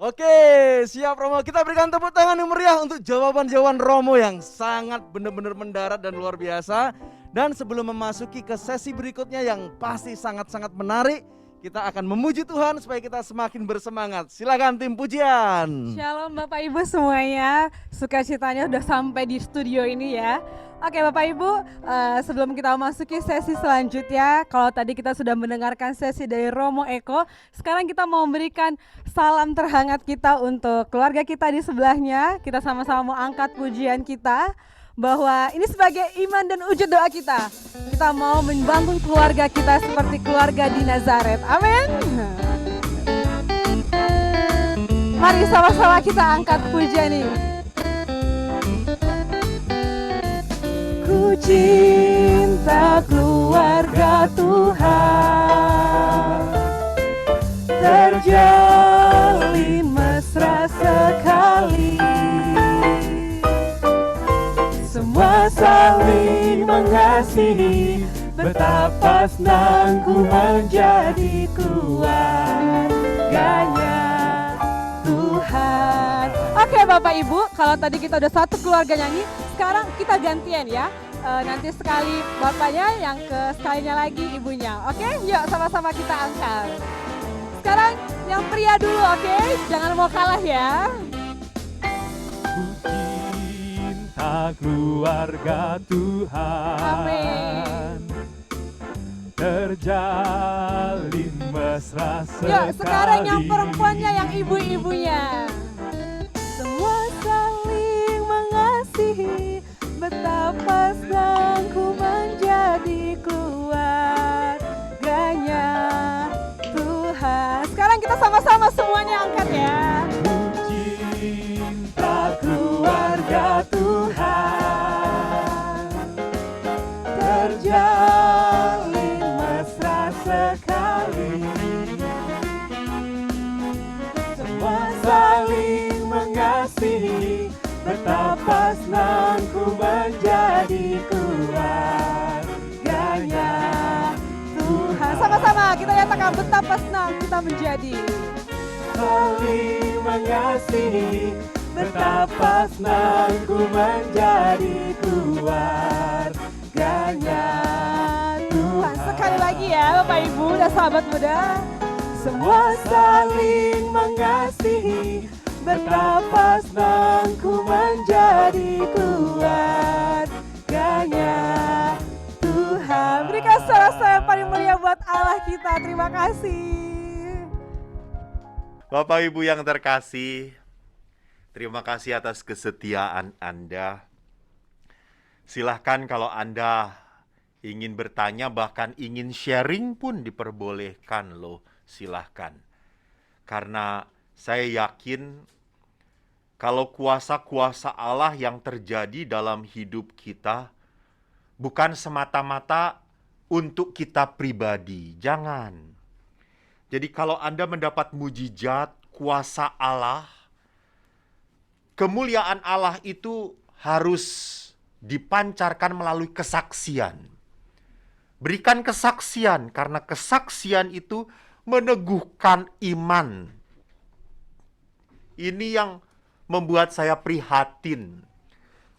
Oke, siap Romo. Kita berikan tepuk tangan yang meriah untuk jawaban-jawaban Romo yang sangat benar-benar mendarat dan luar biasa. Dan sebelum memasuki ke sesi berikutnya yang pasti sangat-sangat menarik, kita akan memuji Tuhan supaya kita semakin bersemangat. Silakan tim pujian. Shalom Bapak Ibu semuanya, sukacitanya udah sampai di studio ini ya. Oke Bapak Ibu, sebelum kita memasuki sesi selanjutnya, kalau tadi kita sudah mendengarkan sesi dari Romo Eko, sekarang kita mau memberikan salam terhangat kita untuk keluarga kita di sebelahnya. Kita sama-sama mau angkat pujian kita, bahwa ini sebagai iman dan wujud doa kita. Kita mau membangun keluarga kita seperti keluarga di Nazaret. Amin. Mari sama-sama kita angkat pujian ini. Ku cinta keluarga Tuhan, terjalin mesra sekali. Semua saling mengasihi, betapa senang ku menjadi keluarganya Tuhan. Oke Bapak Ibu, kalau tadi kita udah satu keluarga nyanyi, sekarang kita gantian ya. Nanti sekali bapaknya, yang sekalinya lagi ibunya. Oke, yuk sama-sama kita angkat. Sekarang yang pria dulu, oke? Jangan mau kalah ya. Cinta keluarga Tuhan. Amin. Terjalin mesra sekali. Yuk sekarang yang perempuannya, yang ibu-ibunya. Semua saling mengasihi, betapa senang ku menjadi keluarganya Tuhan. Sekarang kita sama-sama semuanya angkat ya. Ku cinta keluarga Tuhan, terjalin mesra sekali. Semua saling mengasihi, betapa senang ku menjadi keluarganya Tuhan. Sama-sama kita nyatakan betapa senang kita menjadi. saling mengasihi, betapa senang ku menjadi keluarganya Tuhan. Sekali lagi ya Bapak Ibu dan sahabat muda. Semua saling mengasihi, betapa senang ku menjadi keluarganya Tuhan. Berikan suara-suara yang paling mulia buat Allah kita. Terima kasih. Bapak Ibu yang terkasih, terima kasih atas kesetiaan Anda. Silahkan kalau Anda ingin bertanya, bahkan ingin sharing pun diperbolehkan loh, silahkan. Karena saya yakin kalau kuasa-kuasa Allah yang terjadi dalam hidup kita bukan semata-mata untuk kita pribadi, jangan. Jadi kalau Anda mendapat mujizat, kuasa Allah, kemuliaan Allah itu harus dipancarkan melalui kesaksian. Berikan kesaksian, karena kesaksian itu meneguhkan iman. Ini yang membuat saya prihatin.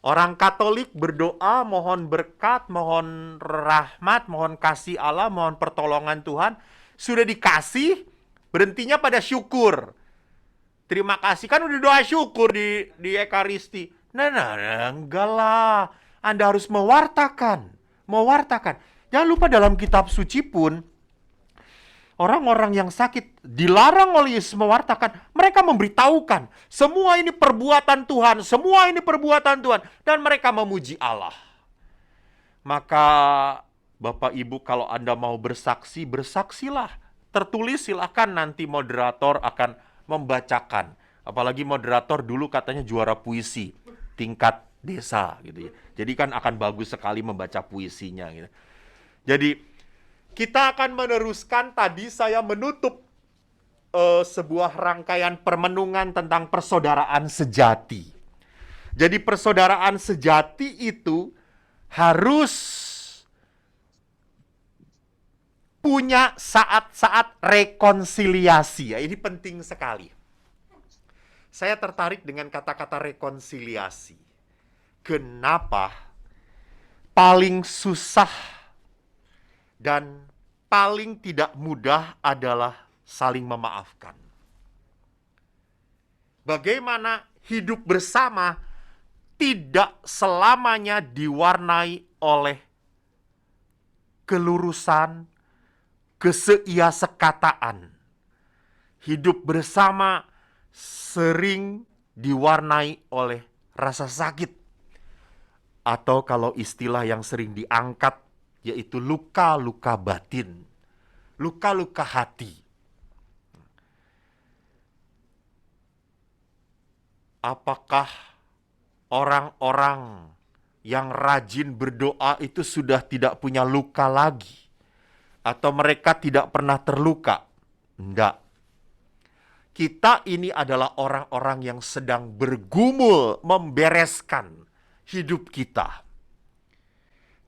Orang Katolik berdoa, mohon berkat, mohon rahmat, mohon kasih Allah, mohon pertolongan Tuhan. Sudah dikasih, berhentinya pada syukur. Terima kasih, kan udah doa syukur di Ekaristi. Nah, enggak lah. Anda harus mewartakan. Jangan lupa dalam kitab suci pun, orang-orang yang sakit dilarang oleh Yesus mewartakan. Mereka memberitahukan, semua ini perbuatan Tuhan, semua ini perbuatan Tuhan. Dan mereka memuji Allah. Maka Bapak Ibu, kalau Anda mau bersaksi, bersaksilah. Tertulis, silakan nanti moderator akan membacakan. Apalagi moderator dulu katanya juara puisi tingkat desa gitu ya. Jadi kan akan bagus sekali membaca puisinya gitu. Jadi kita akan meneruskan, tadi saya menutup sebuah rangkaian permenungan tentang persaudaraan sejati. Jadi persaudaraan sejati itu harus punya saat-saat rekonsiliasi. Ya, ini penting sekali. Saya tertarik dengan kata-kata rekonsiliasi. Kenapa paling susah dan paling tidak mudah adalah saling memaafkan. Bagaimana hidup bersama tidak selamanya diwarnai oleh kelurusan, keseia-sekataan. Hidup bersama sering diwarnai oleh rasa sakit. Atau kalau istilah yang sering diangkat, yaitu luka-luka batin. Luka-luka hati. Apakah orang-orang yang rajin berdoa itu sudah tidak punya luka lagi? Atau mereka tidak pernah terluka? Enggak. Kita ini adalah orang-orang yang sedang bergumul membereskan hidup kita.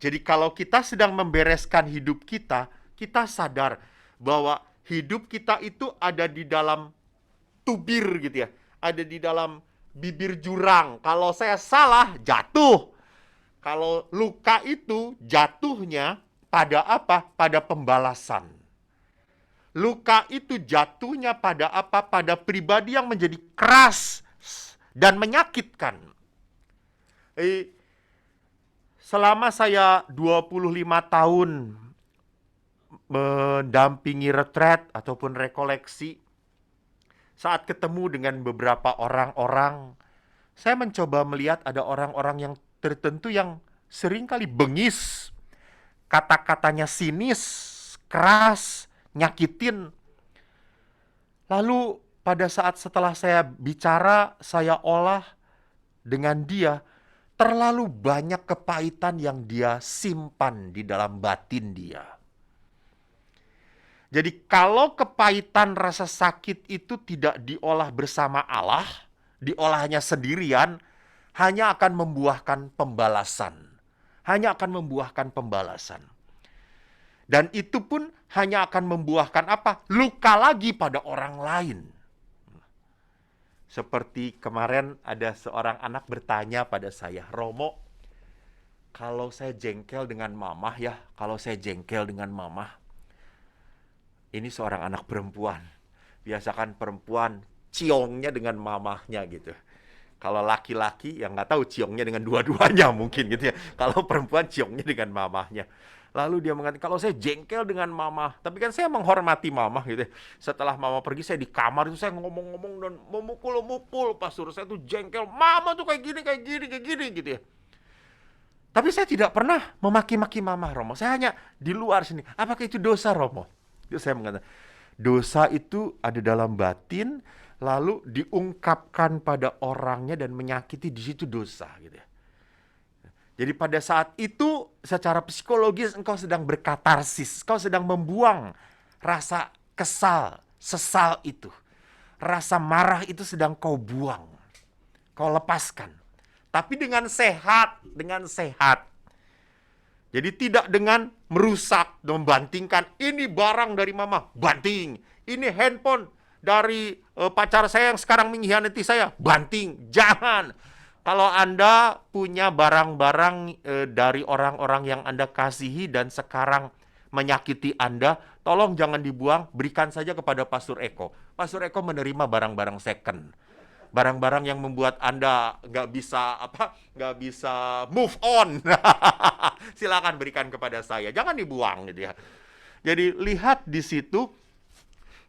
Jadi kalau kita sedang membereskan hidup kita, kita sadar bahwa hidup kita itu ada di dalam tubir gitu ya. Ada di dalam bibir jurang. Kalau saya salah, jatuh. Kalau luka itu jatuhnya pada apa? Pada pembalasan. Luka itu jatuhnya pada apa? Pada pribadi yang menjadi keras dan menyakitkan. Selama saya 25 tahun mendampingi retret ataupun rekoleksi, saat ketemu dengan beberapa orang-orang, saya mencoba melihat ada orang-orang yang tertentu yang seringkali bengis, kata-katanya sinis, keras, nyakitin. Lalu pada saat setelah saya bicara, saya olah dengan dia, terlalu banyak kepahitan yang dia simpan di dalam batin dia. Jadi kalau kepahitan rasa sakit itu tidak diolah bersama Allah, diolahnya sendirian, hanya akan membuahkan pembalasan. Hanya akan membuahkan pembalasan. Dan itu pun hanya akan membuahkan apa? Luka lagi pada orang lain. Seperti kemarin ada seorang anak bertanya pada saya, Romo, kalau saya jengkel dengan mamah ya, kalau saya jengkel dengan mamah, ini seorang anak perempuan. Biasakan perempuan ciongnya dengan mamahnya gitu. Kalau laki-laki yang nggak tahu ciongnya dengan dua-duanya mungkin gitu ya. Kalau perempuan ciongnya dengan mamahnya. Lalu dia mengatakan, kalau saya jengkel dengan mama, tapi kan saya menghormati mama gitu ya. Setelah mama pergi, saya di kamar itu saya ngomong-ngomong dan memukul-mukul pastor. Saya tuh jengkel, mama tuh kayak gini gitu ya. Tapi saya tidak pernah memaki-maki mama, Romo. Saya hanya di luar sini. Apakah itu dosa, Romo? Itu saya mengatakan, dosa itu ada dalam batin, lalu diungkapkan pada orangnya dan menyakiti, di situ dosa gitu ya. Jadi pada saat itu secara psikologis engkau sedang berkatarsis, engkau sedang membuang rasa kesal, sesal itu. Rasa marah itu sedang kau buang, kau lepaskan. Tapi dengan sehat, dengan sehat. Jadi tidak dengan merusak, membantingkan, ini barang dari mama, banting. Ini handphone dari pacar saya yang sekarang mengkhianati saya, banting. Jangan. Kalau Anda punya barang-barang dari orang-orang yang Anda kasihi dan sekarang menyakiti Anda, tolong jangan dibuang, berikan saja kepada Pastor Eko. Pastor Eko menerima barang-barang second. Barang-barang yang membuat Anda nggak bisa move on. Silakan berikan kepada saya, jangan dibuang gitu ya. Jadi lihat di situ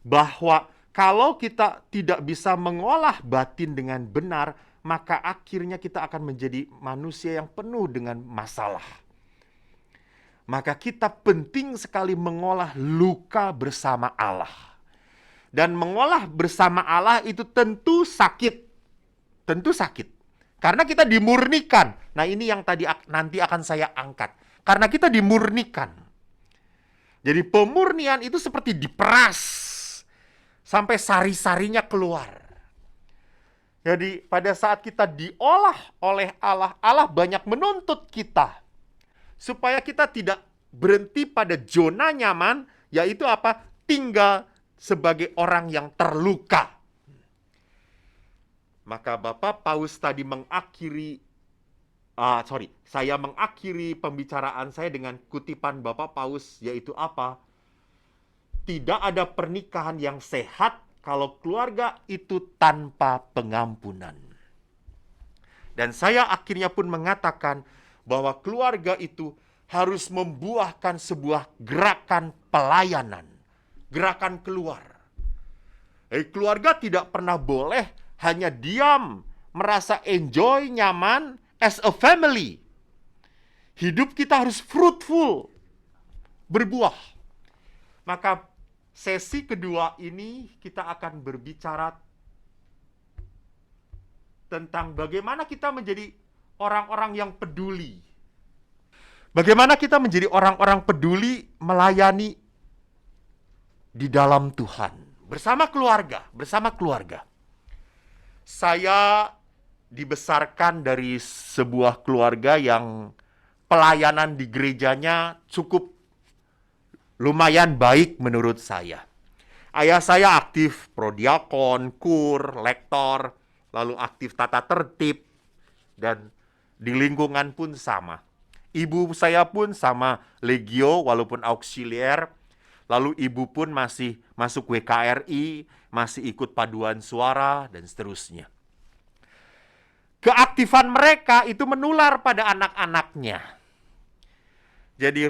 bahwa kalau kita tidak bisa mengolah batin dengan benar, maka akhirnya kita akan menjadi manusia yang penuh dengan masalah. Maka kita penting sekali mengolah luka bersama Allah. Dan mengolah bersama Allah itu tentu sakit. Tentu sakit. Karena kita dimurnikan. Nah ini yang tadi nanti akan saya angkat. Karena kita dimurnikan. Jadi pemurnian itu seperti diperas. Sampai sari-sarinya keluar. Jadi pada saat kita diolah oleh Allah, Allah banyak menuntut kita. Supaya kita tidak berhenti pada zona nyaman, yaitu apa? Tinggal sebagai orang yang terluka. Maka Bapak Paus tadi saya mengakhiri pembicaraan saya dengan kutipan Bapak Paus, yaitu apa? Tidak ada pernikahan yang sehat kalau keluarga itu tanpa pengampunan. Dan saya akhirnya pun mengatakan bahwa keluarga itu harus membuahkan sebuah gerakan pelayanan, gerakan keluar. Keluarga tidak pernah boleh hanya diam, merasa enjoy, nyaman as a family. Hidup kita harus fruitful, berbuah. Maka sesi kedua ini kita akan berbicara tentang bagaimana kita menjadi orang-orang yang peduli. Bagaimana kita menjadi orang-orang peduli melayani di dalam Tuhan. Bersama keluarga. Saya dibesarkan dari sebuah keluarga yang pelayanan di gerejanya cukup lumayan baik menurut saya. Ayah saya aktif prodiakon, kur, lektor, lalu aktif tata tertib, dan di lingkungan pun sama. Ibu saya pun sama legio walaupun auxiliar, lalu ibu pun masih masuk WKRI, masih ikut paduan suara, dan seterusnya. Keaktifan mereka itu menular pada anak-anaknya. Jadi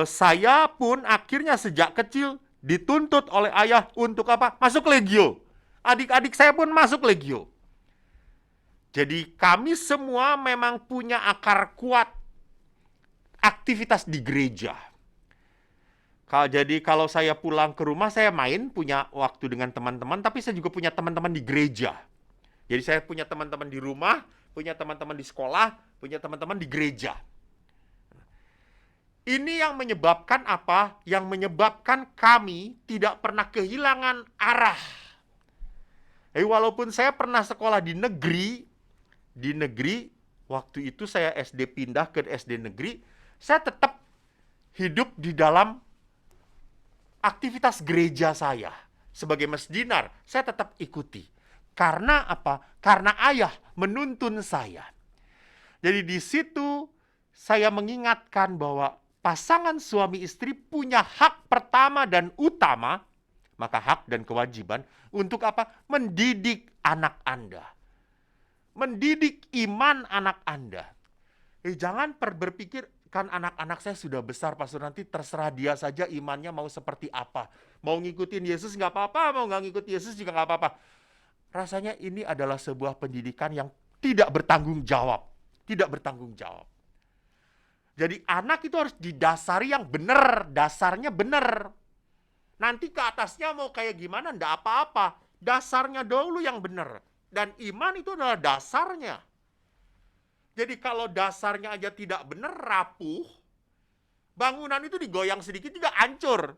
saya pun akhirnya sejak kecil dituntut oleh ayah untuk apa? Masuk legio. Adik-adik saya pun masuk legio. Jadi kami semua memang punya akar kuat aktivitas di gereja. Jadi kalau saya pulang ke rumah, saya main, punya waktu dengan teman-teman, tapi saya juga punya teman-teman di gereja. Jadi saya punya teman-teman di rumah, punya teman-teman di sekolah, punya teman-teman di gereja. Ini yang menyebabkan apa? Yang menyebabkan kami tidak pernah kehilangan arah. Walaupun saya pernah sekolah di negeri, waktu itu saya SD pindah ke SD negeri, saya tetap hidup di dalam aktivitas gereja saya. Sebagai mesdinar, saya tetap ikuti. Karena apa? Karena ayah menuntun saya. Jadi di situ saya mengingatkan bahwa pasangan suami istri punya hak pertama dan utama, maka hak dan kewajiban untuk apa? Mendidik anak Anda. Mendidik iman anak Anda. Jangan berpikir, kan anak-anak saya sudah besar, pastor, nanti terserah dia saja imannya mau seperti apa. Mau ngikutin Yesus nggak apa-apa, mau nggak ngikut Yesus juga nggak apa-apa. Rasanya ini adalah sebuah pendidikan yang tidak bertanggung jawab. Tidak bertanggung jawab. Jadi anak itu harus didasari yang benar, dasarnya benar. Nanti ke atasnya mau kayak gimana, enggak apa-apa. Dasarnya dulu yang benar. Dan iman itu adalah dasarnya. Jadi kalau dasarnya aja tidak benar, rapuh, bangunan itu digoyang sedikit juga hancur.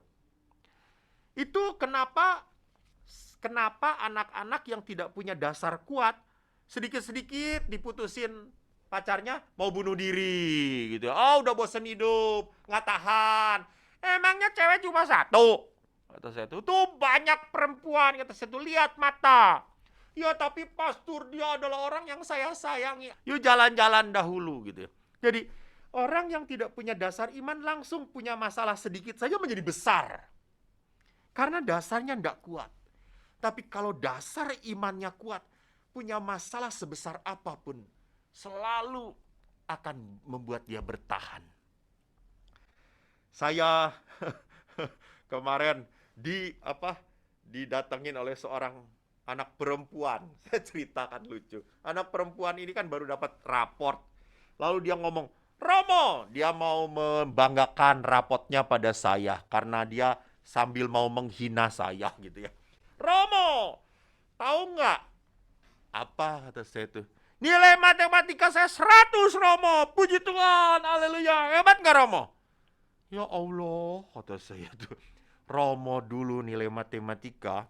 Itu kenapa anak-anak yang tidak punya dasar kuat, sedikit-sedikit diputusin pacarnya mau bunuh diri gitu. Oh, udah bosen hidup, nggak tahan. Emangnya cewek cuma satu? Kata saya tuh banyak perempuan, kata saya tuh, lihat mata. Ya tapi pastor, dia adalah orang yang saya sayangi. Yuk jalan-jalan dahulu gitu. Jadi orang yang tidak punya dasar iman langsung punya masalah sedikit saja menjadi besar. Karena dasarnya tidak kuat. Tapi kalau dasar imannya kuat, punya masalah sebesar apapun, selalu akan membuat dia bertahan. Saya kemarin didatengin oleh seorang anak perempuan. Saya ceritakan lucu. Anak perempuan ini kan baru dapat raport. Lalu dia ngomong, Romo, dia mau membanggakan rapotnya pada saya karena dia sambil mau menghina saya gitu ya. Romo, tahu nggak apa kata saya tuh? Nilai matematika saya 100, Romo. Puji Tuhan, haleluya. Hebat nggak, Romo? Ya Allah, kata saya tuh. Romo dulu nilai matematika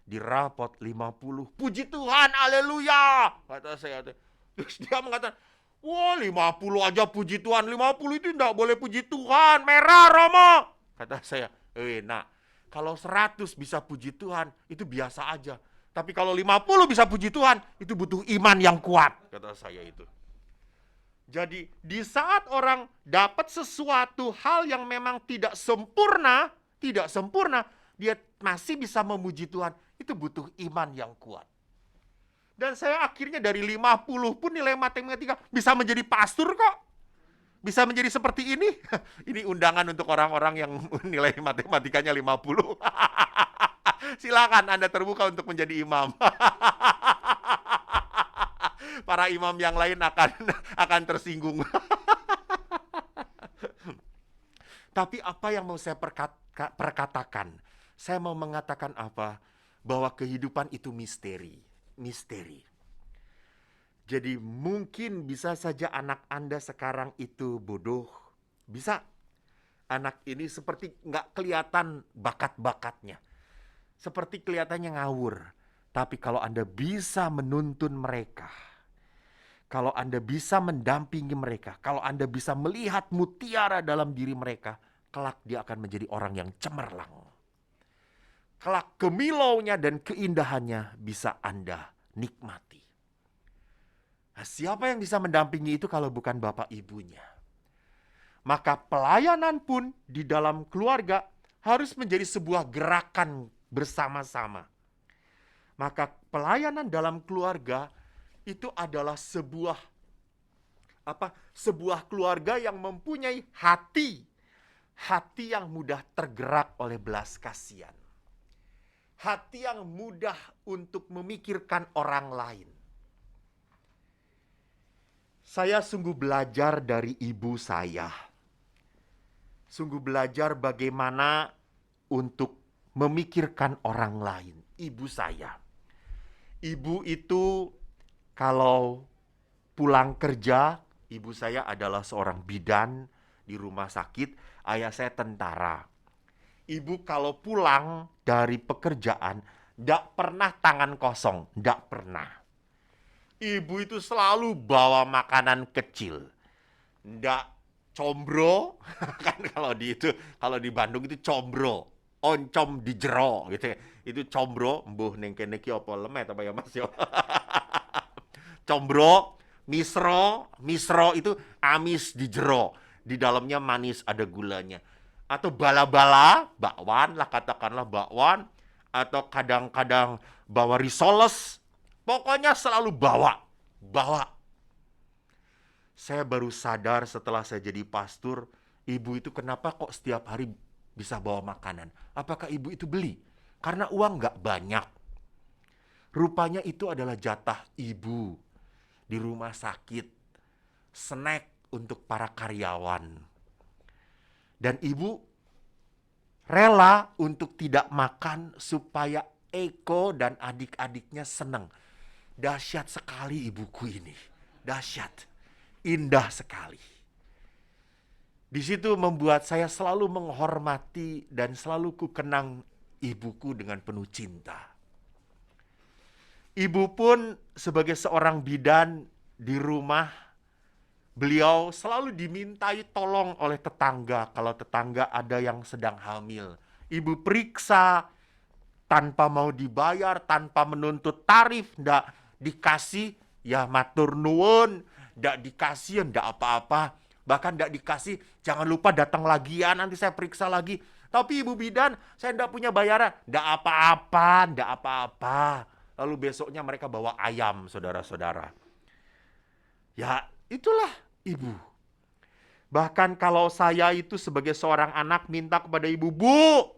di rapot 50. Puji Tuhan, haleluya, kata saya tuh. Terus dia mengatakan, wah 50 aja puji Tuhan. 50 itu enggak boleh puji Tuhan. Merah, Romo. Kata saya, nak, kalau 100 bisa puji Tuhan, itu biasa aja. Tapi kalau 50 bisa puji Tuhan, itu butuh iman yang kuat, kata saya itu. Jadi di saat orang dapat sesuatu hal yang memang tidak sempurna, dia masih bisa memuji Tuhan, itu butuh iman yang kuat. Dan saya akhirnya dari 50 pun nilai matematika bisa menjadi pastor kok. Bisa menjadi seperti ini. Ini undangan untuk orang-orang yang nilai matematikanya 50. Silakan Anda terbuka untuk menjadi imam. Para imam yang lain akan tersinggung. Tapi apa yang mau saya perkatakan? Saya mau mengatakan apa? Bahwa kehidupan itu misteri. Jadi mungkin bisa saja anak Anda sekarang itu bodoh. Bisa. Anak ini seperti nggak kelihatan bakat-bakatnya. Seperti kelihatannya ngawur. Tapi kalau Anda bisa menuntun mereka, kalau Anda bisa mendampingi mereka, kalau Anda bisa melihat mutiara dalam diri mereka, kelak dia akan menjadi orang yang cemerlang. Kelak gemilaunya dan keindahannya bisa Anda nikmati. Nah, siapa yang bisa mendampingi itu kalau bukan bapak ibunya? Maka pelayanan pun di dalam keluarga harus menjadi sebuah gerakan bersama-sama. Maka pelayanan dalam keluarga itu adalah sebuah keluarga yang mempunyai hati yang mudah tergerak oleh belas kasihan. Hati yang mudah untuk memikirkan orang lain. Saya sungguh belajar dari ibu saya. Sungguh belajar bagaimana untuk memikirkan orang lain. Ibu saya. Ibu itu kalau pulang kerja, ibu saya adalah seorang bidan di rumah sakit, ayah saya tentara. Ibu kalau pulang dari pekerjaan, tidak pernah tangan kosong, tidak pernah. Ibu itu selalu bawa makanan kecil, tidak combro, kan kalau di Bandung itu combro, oncom di jero gitu ya. Itu combro, mbuh ning kene iki apa lemet apa ya Mas yo. Combro, misro itu amis di jero. Di dalamnya manis, ada gulanya. Atau bala-bala, bakwan lah katakanlah bakwan. Atau kadang-kadang bawa risoles. Pokoknya selalu bawa. Saya baru sadar setelah saya jadi pastor, ibu itu kenapa kok setiap hari bisa bawa makanan. Apakah ibu itu beli? Karena uang nggak banyak. Rupanya itu adalah jatah ibu di rumah sakit. Snack untuk para karyawan. Dan ibu rela untuk tidak makan supaya Eko dan adik-adiknya senang. Dahsyat sekali ibuku ini. Dahsyat. Indah sekali. Di situ membuat saya selalu menghormati dan selalu kukenang ibuku dengan penuh cinta. Ibu pun sebagai seorang bidan di rumah, beliau selalu dimintai tolong oleh tetangga kalau tetangga ada yang sedang hamil. Ibu periksa tanpa mau dibayar, tanpa menuntut tarif, ndak dikasih, ya matur nuwun, ndak dikasih, ndak apa-apa. Bahkan ndak dikasih, jangan lupa datang lagi ya, nanti saya periksa lagi. Tapi ibu bidan, saya ndak punya bayaran. Ndak apa-apa. Lalu besoknya mereka bawa ayam, saudara-saudara. Ya, itulah ibu. Bahkan kalau saya itu sebagai seorang anak minta kepada ibu, Bu,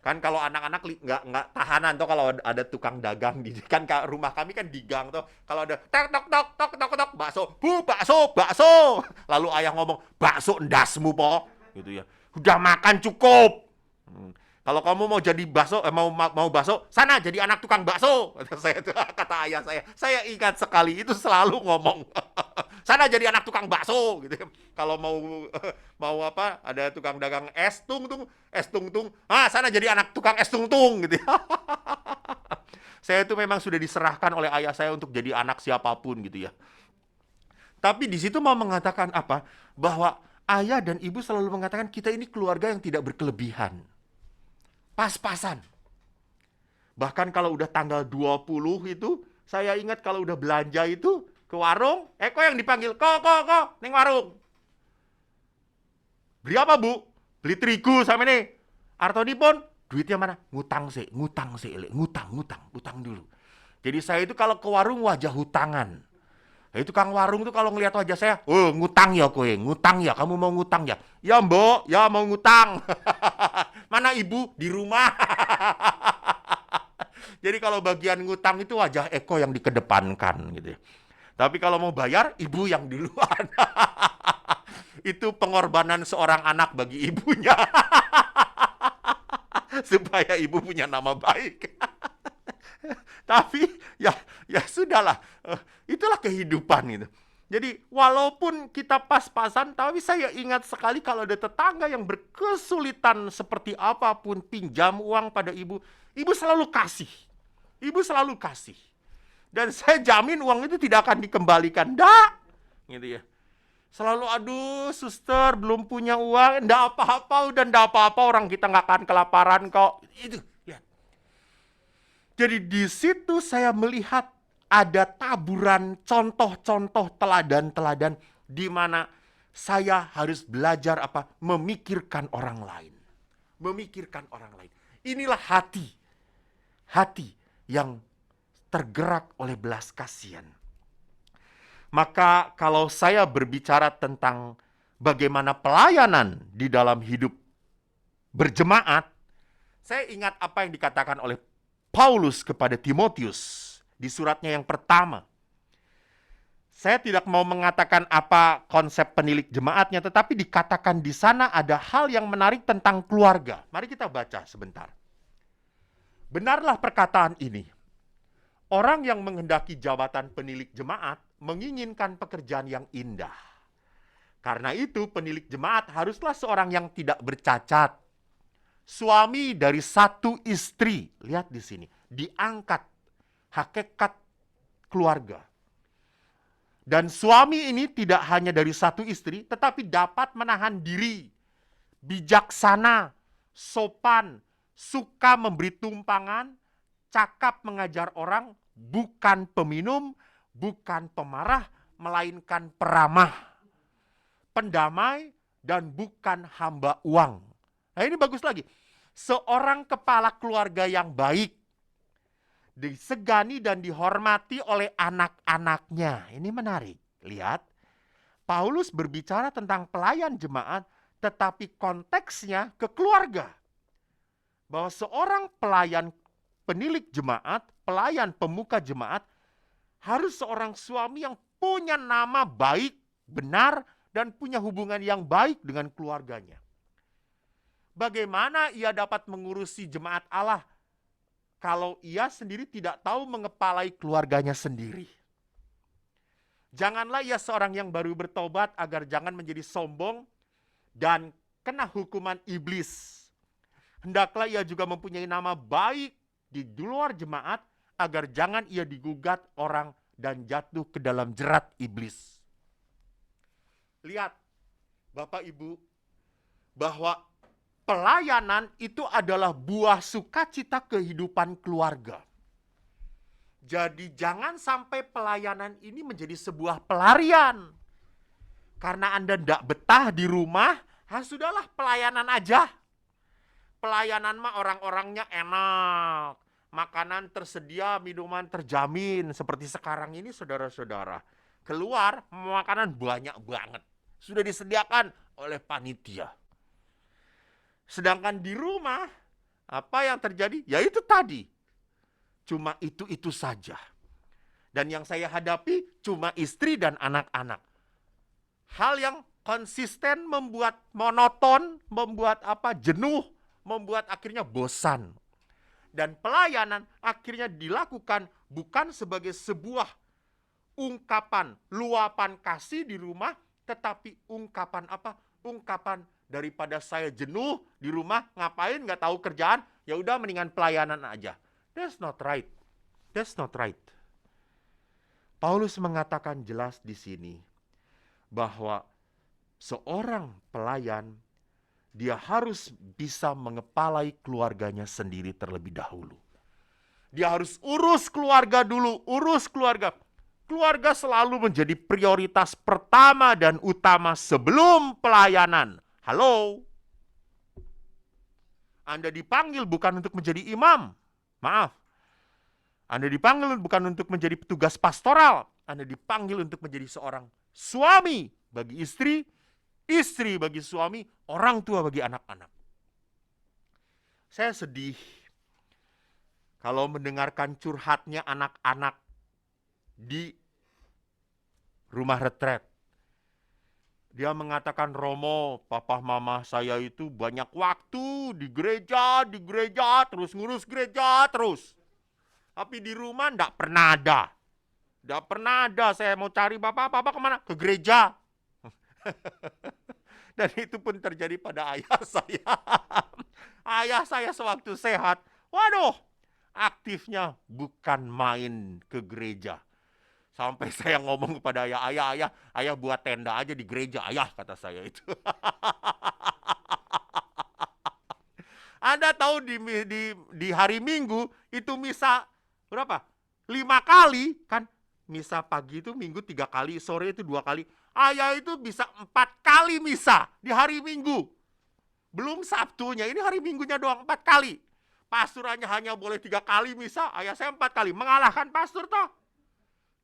kan kalau anak-anak nggak tahanan tuh kalau ada tukang dagang di kan rumah kami kan di gang tuh, kalau ada tok bakso, Bu, bakso. Lalu ayah ngomong, bakso ndasmu po, gitu ya. Udah makan cukup. Kalau kamu mau jadi bakso, mau bakso, sana jadi anak tukang bakso. Kata ayah saya ingat sekali itu selalu ngomong. Sana jadi anak tukang bakso gitu. Kalau mau apa? Ada tukang dagang es tungtung. Sana jadi anak tukang es tungtung gitu. Saya itu memang sudah diserahkan oleh ayah saya untuk jadi anak siapapun gitu ya. Tapi di situ mau mengatakan apa? Bahwa ayah dan ibu selalu mengatakan kita ini keluarga yang tidak berkelebihan. Pas-pasan. Bahkan kalau udah tanggal 20 itu, saya ingat kalau udah belanja itu ke warung, kok yang dipanggil, kok, neng warung. Beli apa, Bu? Beli terigu sama ini. Artonipun, duitnya mana? Ngutang sih, utang dulu. Jadi saya itu kalau ke warung wajah hutangan. Nah, itu Kang warung tuh kalau ngelihat wajah saya, oh ngutang ya kowe, ngutang ya, kamu mau ngutang ya? Ya mbok, ya mau ngutang. Mana ibu? Di rumah. Jadi kalau bagian ngutang itu wajah Eko yang dikedepankan gitu ya. Tapi kalau mau bayar, ibu yang duluan. Itu pengorbanan seorang anak bagi ibunya. Supaya ibu punya nama baik. Tapi ya sudahlah. Itulah kehidupan gitu. Jadi walaupun kita pas-pasan, tapi saya ingat sekali kalau ada tetangga yang berkesulitan seperti apapun pinjam uang pada ibu, ibu selalu kasih. Ibu selalu kasih. Dan saya jamin uang itu tidak akan dikembalikan. Nggak. Gitu ya. Selalu, aduh suster belum punya uang, nggak apa-apa, udah nggak apa-apa, orang kita nggak akan kelaparan kok. Itu, lihat. Jadi di situ saya melihat ada taburan contoh-contoh teladan-teladan di mana saya harus belajar apa? Memikirkan orang lain. Memikirkan orang lain. Inilah hati. Hati yang tergerak oleh belas kasihan. Maka kalau saya berbicara tentang bagaimana pelayanan di dalam hidup berjemaat, saya ingat apa yang dikatakan oleh Paulus kepada Timotius di suratnya yang pertama. Saya tidak mau mengatakan apa konsep penilik jemaatnya, tetapi dikatakan di sana ada hal yang menarik tentang keluarga. Mari kita baca sebentar. Benarlah perkataan ini. Orang yang menghendaki jabatan penilik jemaat menginginkan pekerjaan yang indah. Karena itu penilik jemaat haruslah seorang yang tidak bercacat. Suami dari satu istri. Lihat di sini. Diangkat. Hakikat keluarga. Dan suami ini tidak hanya dari satu istri, tetapi dapat menahan diri. Bijaksana, sopan, suka memberi tumpangan, cakap mengajar orang, bukan peminum, bukan pemarah, melainkan peramah, pendamai, dan bukan hamba uang. Nah ini bagus lagi. Seorang kepala keluarga yang baik, disegani dan dihormati oleh anak-anaknya. Ini menarik. Lihat, Paulus berbicara tentang pelayan jemaat, tetapi konteksnya ke keluarga. Bahwa seorang pelayan penilik jemaat, pelayan pemuka jemaat, harus seorang suami yang punya nama baik, benar, dan punya hubungan yang baik dengan keluarganya. Bagaimana ia dapat mengurusi jemaat Allah kalau ia sendiri tidak tahu mengepalai keluarganya sendiri? Janganlah ia seorang yang baru bertobat agar jangan menjadi sombong dan kena hukuman iblis. Hendaklah ia juga mempunyai nama baik di luar jemaat agar jangan ia digugat orang dan jatuh ke dalam jerat iblis. Lihat, Bapak Ibu, bahwa pelayanan itu adalah buah sukacita kehidupan keluarga. Jadi jangan sampai pelayanan ini menjadi sebuah pelarian. Karena Anda tidak betah di rumah, sudahlah pelayanan aja. Pelayanan mah orang-orangnya enak. Makanan tersedia, minuman terjamin. Seperti sekarang ini saudara-saudara. Keluar, makanan banyak banget. Sudah disediakan oleh panitia. Sedangkan di rumah, apa yang terjadi? Ya itu tadi. Cuma itu saja. Dan yang saya hadapi cuma istri dan anak-anak. Hal yang konsisten membuat monoton, membuat jenuh, membuat akhirnya bosan. Dan pelayanan akhirnya dilakukan bukan sebagai sebuah ungkapan, luapan kasih di rumah, tetapi ungkapan Ungkapan daripada saya jenuh di rumah, ngapain, nggak tahu kerjaan, ya udah mendingan pelayanan aja. That's not right. That's not right. Paulus mengatakan jelas di sini bahwa seorang pelayan dia harus bisa mengepalai keluarganya sendiri terlebih dahulu. Dia harus urus keluarga dulu, urus keluarga. Keluarga selalu menjadi prioritas pertama dan utama sebelum pelayanan. Halo? Anda dipanggil bukan untuk menjadi imam. Maaf. Anda dipanggil bukan untuk menjadi petugas pastoral. Anda dipanggil untuk menjadi seorang suami bagi istri, istri bagi suami, orang tua bagi anak-anak. Saya sedih kalau mendengarkan curhatnya anak-anak di rumah retret. Dia mengatakan, Romo, papa mama saya itu banyak waktu di gereja, terus ngurus gereja terus. Tapi di rumah enggak pernah ada. Enggak pernah ada, saya mau cari papa kemana? Ke gereja. Dan itu pun terjadi pada ayah saya. Ayah saya sewaktu sehat, waduh, aktifnya bukan main ke gereja. Sampai saya ngomong kepada ayah buat tenda aja di gereja, ayah, kata saya itu. Anda tahu di hari Minggu itu misa berapa? 5 kali kan? Misa pagi itu Minggu 3 kali, sore itu 2 kali. Ayah itu bisa 4 kali misa di hari Minggu. Belum Sabtunya, ini hari Minggunya doang 4 kali. Pastorannya hanya boleh 3 kali misa, ayah saya 4 kali. Mengalahkan pastor toh.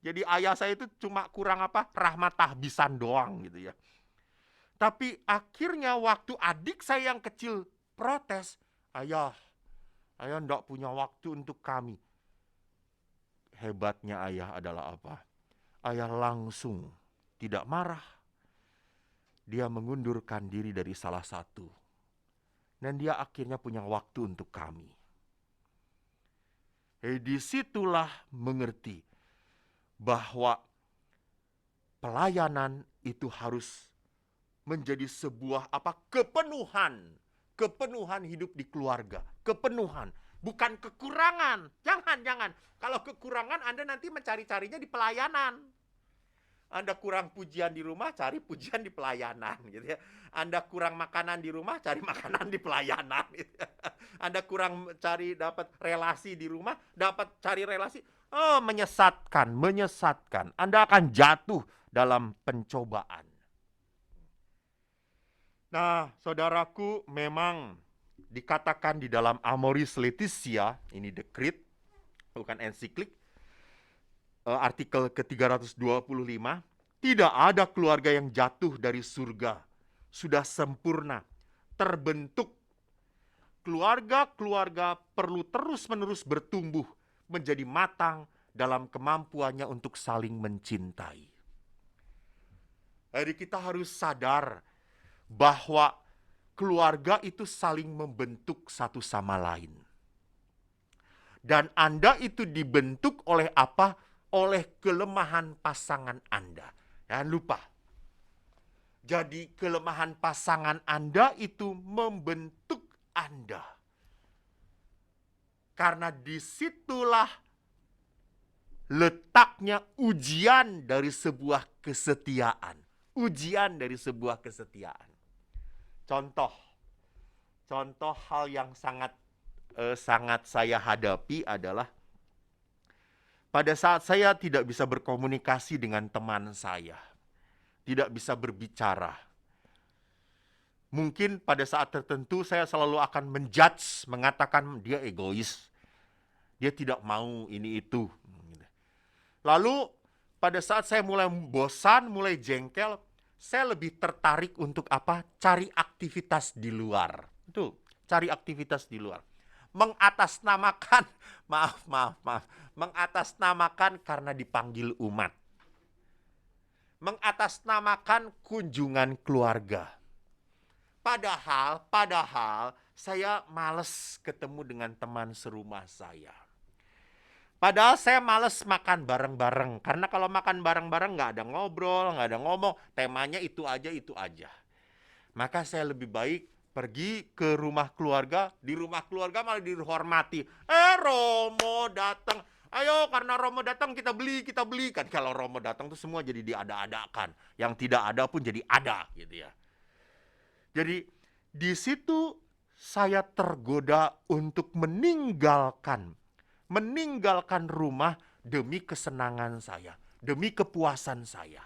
Jadi ayah saya itu cuma kurang rahmat tahbisan doang gitu ya. Tapi akhirnya waktu adik saya yang kecil protes, ayah enggak punya waktu untuk kami. Hebatnya ayah adalah apa? Ayah langsung tidak marah. Dia mengundurkan diri dari salah satu. Dan dia akhirnya punya waktu untuk kami. Disitulah mengerti bahwa pelayanan itu harus menjadi sebuah kepenuhan hidup di keluarga, kepenuhan, bukan kekurangan. Jangan. Kalau kekurangan Anda nanti mencari-carinya di pelayanan. Anda kurang pujian di rumah, cari pujian di pelayanan gitu ya. Anda kurang makanan di rumah, cari makanan di pelayanan gitu ya. Anda kurang dapat relasi di rumah, dapat cari relasi. Menyesatkan. Anda akan jatuh dalam pencobaan. Nah, saudaraku, memang dikatakan di dalam Amoris Laetitia, ini dekrit, bukan ensiklik, artikel ke-325, tidak ada keluarga yang jatuh dari surga, sudah sempurna, terbentuk. Keluarga-keluarga perlu terus-menerus bertumbuh, menjadi matang dalam kemampuannya untuk saling mencintai. Jadi kita harus sadar bahwa keluarga itu saling membentuk satu sama lain. Dan Anda itu dibentuk oleh apa? Oleh kelemahan pasangan Anda. Jangan lupa. Jadi kelemahan pasangan Anda itu membentuk Anda. Karena disitulah letaknya ujian dari sebuah kesetiaan. Ujian dari sebuah kesetiaan. Contoh hal yang sangat saya hadapi adalah pada saat saya tidak bisa berkomunikasi dengan teman saya, tidak bisa berbicara. Mungkin pada saat tertentu saya selalu akan menjudge, mengatakan dia egois, dia tidak mau ini itu. Lalu pada saat saya mulai bosan, mulai jengkel, saya lebih tertarik untuk apa? Cari aktivitas di luar. Itu, cari aktivitas di luar. Mengatasnamakan, maaf, mengatasnamakan karena dipanggil umat. Mengatasnamakan kunjungan keluarga. Padahal saya malas ketemu dengan teman serumah saya. Padahal saya males makan bareng-bareng. Karena kalau makan bareng-bareng nggak ada ngobrol, nggak ada ngomong. Temanya itu aja. Maka saya lebih baik pergi ke rumah keluarga. Di rumah keluarga malah dihormati. Romo datang. Ayo, karena Romo datang kita beli. Kan kalau Romo datang tuh semua jadi diada-adakan. Yang tidak ada pun jadi ada gitu ya. Jadi di situ saya tergoda untuk meninggalkan meninggalkan rumah demi kesenangan saya, demi kepuasan saya.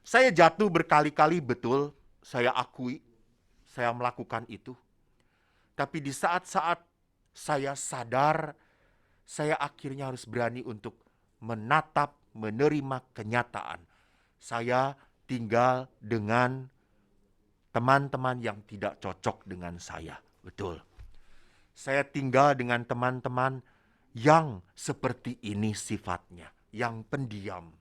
Saya jatuh berkali-kali, betul, saya akui, saya melakukan itu. Tapi di saat-saat saya sadar, saya akhirnya harus berani untuk menatap, menerima kenyataan. Saya tinggal dengan teman-teman yang tidak cocok dengan saya. Betul. Saya tinggal dengan teman-teman yang seperti ini sifatnya, yang pendiam.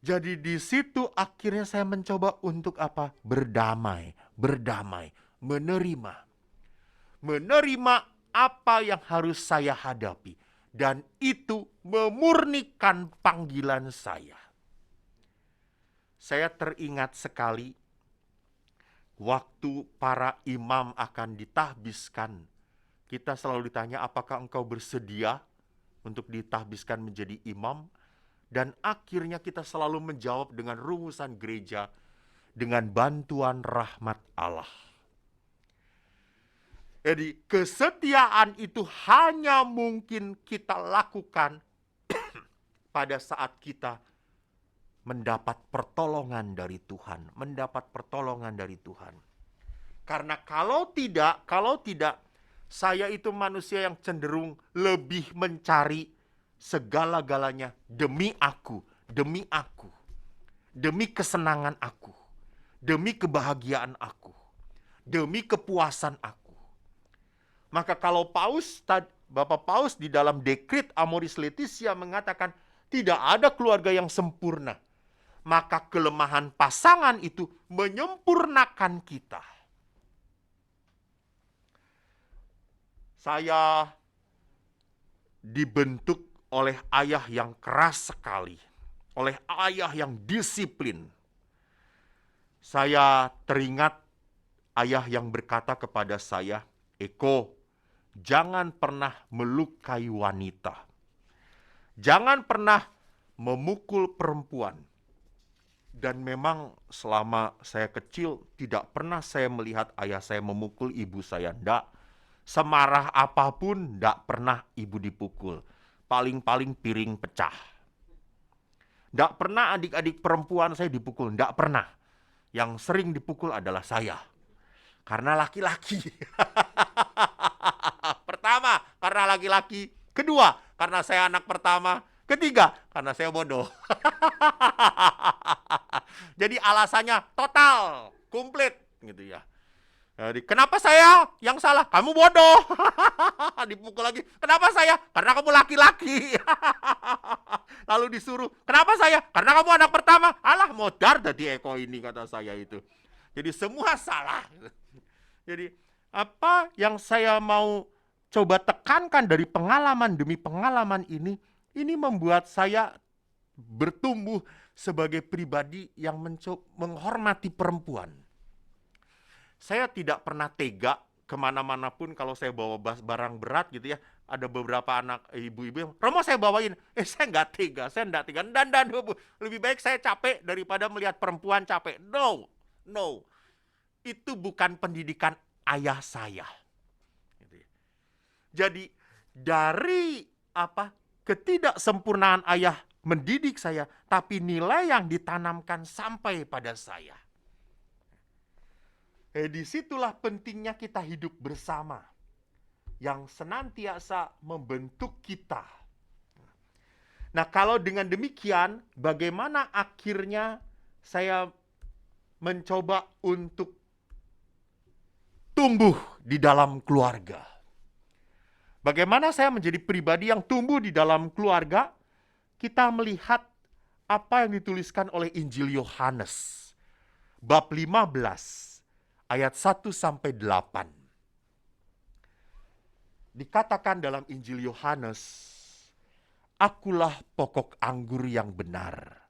Jadi di situ akhirnya saya mencoba untuk apa? Berdamai, menerima. Menerima apa yang harus saya hadapi. Dan itu memurnikan panggilan saya. Saya teringat sekali waktu para imam akan ditahbiskan. Kita selalu ditanya, apakah engkau bersedia untuk ditahbiskan menjadi imam? Dan akhirnya kita selalu menjawab dengan rumusan gereja, dengan bantuan rahmat Allah. Jadi kesetiaan itu hanya mungkin kita lakukan pada saat kita mendapat pertolongan dari Tuhan. Karena kalau tidak, saya itu manusia yang cenderung lebih mencari segala-galanya demi aku, demi kesenangan aku, demi kebahagiaan aku, demi kepuasan aku. Maka kalau Bapak Paus di dalam Dekrit Amoris Laetitia mengatakan tidak ada keluarga yang sempurna, maka kelemahan pasangan itu menyempurnakan kita. Saya dibentuk oleh ayah yang keras sekali, oleh ayah yang disiplin. Saya teringat ayah yang berkata kepada saya, Eko, jangan pernah melukai wanita. Jangan pernah memukul perempuan. Dan memang selama saya kecil tidak pernah saya melihat ayah saya memukul ibu saya. Nggak. Semarah apapun nggak pernah ibu dipukul. Paling-paling piring pecah. Nggak pernah adik-adik perempuan saya dipukul. Nggak pernah. Yang sering dipukul adalah saya. Karena laki-laki. Pertama, karena laki-laki. Kedua, karena saya anak pertama. Ketiga, karena saya bodoh. Jadi alasannya total, komplit gitu ya. Jadi, kenapa saya yang salah? Kamu bodoh. Dipukul lagi. Kenapa saya? Karena kamu laki-laki. Lalu disuruh. Kenapa saya? Karena kamu anak pertama. Alah, modar dari Eko ini, kata saya itu. Jadi semua salah. Jadi apa yang saya mau coba tekankan dari pengalaman demi pengalaman ini membuat saya bertumbuh sebagai pribadi yang menghormati perempuan. Saya tidak pernah tega kemana-mana pun kalau saya bawa barang berat gitu ya. Ada beberapa anak ibu-ibu yang, Romo saya bawain. Saya nggak tega. Dan lebih baik saya capek daripada melihat perempuan capek. No. Itu bukan pendidikan ayah saya. Jadi dari ketidaksempurnaan ayah mendidik saya, tapi nilai yang ditanamkan sampai pada saya. Disitulah pentingnya kita hidup bersama, yang senantiasa membentuk kita. Nah, kalau dengan demikian, bagaimana akhirnya saya mencoba untuk tumbuh di dalam keluarga? Bagaimana saya menjadi pribadi yang tumbuh di dalam keluarga? Kita melihat apa yang dituliskan oleh Injil Yohanes, bab 15, ayat 1-8. Dikatakan dalam Injil Yohanes, akulah pokok anggur yang benar,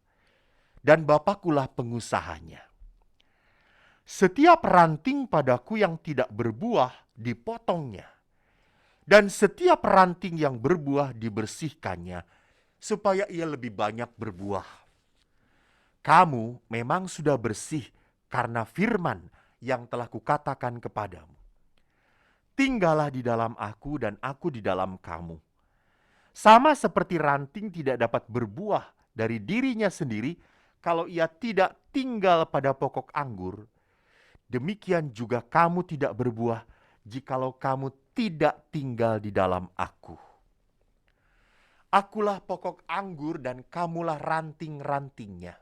dan Bapakulah pengusahanya. Setiap ranting padaku yang tidak berbuah dipotongnya, dan setiap ranting yang berbuah dibersihkannya, supaya ia lebih banyak berbuah. Kamu memang sudah bersih karena firman yang telah kukatakan kepadamu. Tinggallah di dalam aku dan aku di dalam kamu. Sama seperti ranting tidak dapat berbuah dari dirinya sendiri kalau ia tidak tinggal pada pokok anggur, demikian juga kamu tidak berbuah jikalau kamu tidak tinggal di dalam aku. Akulah pokok anggur dan kamulah ranting-rantingnya.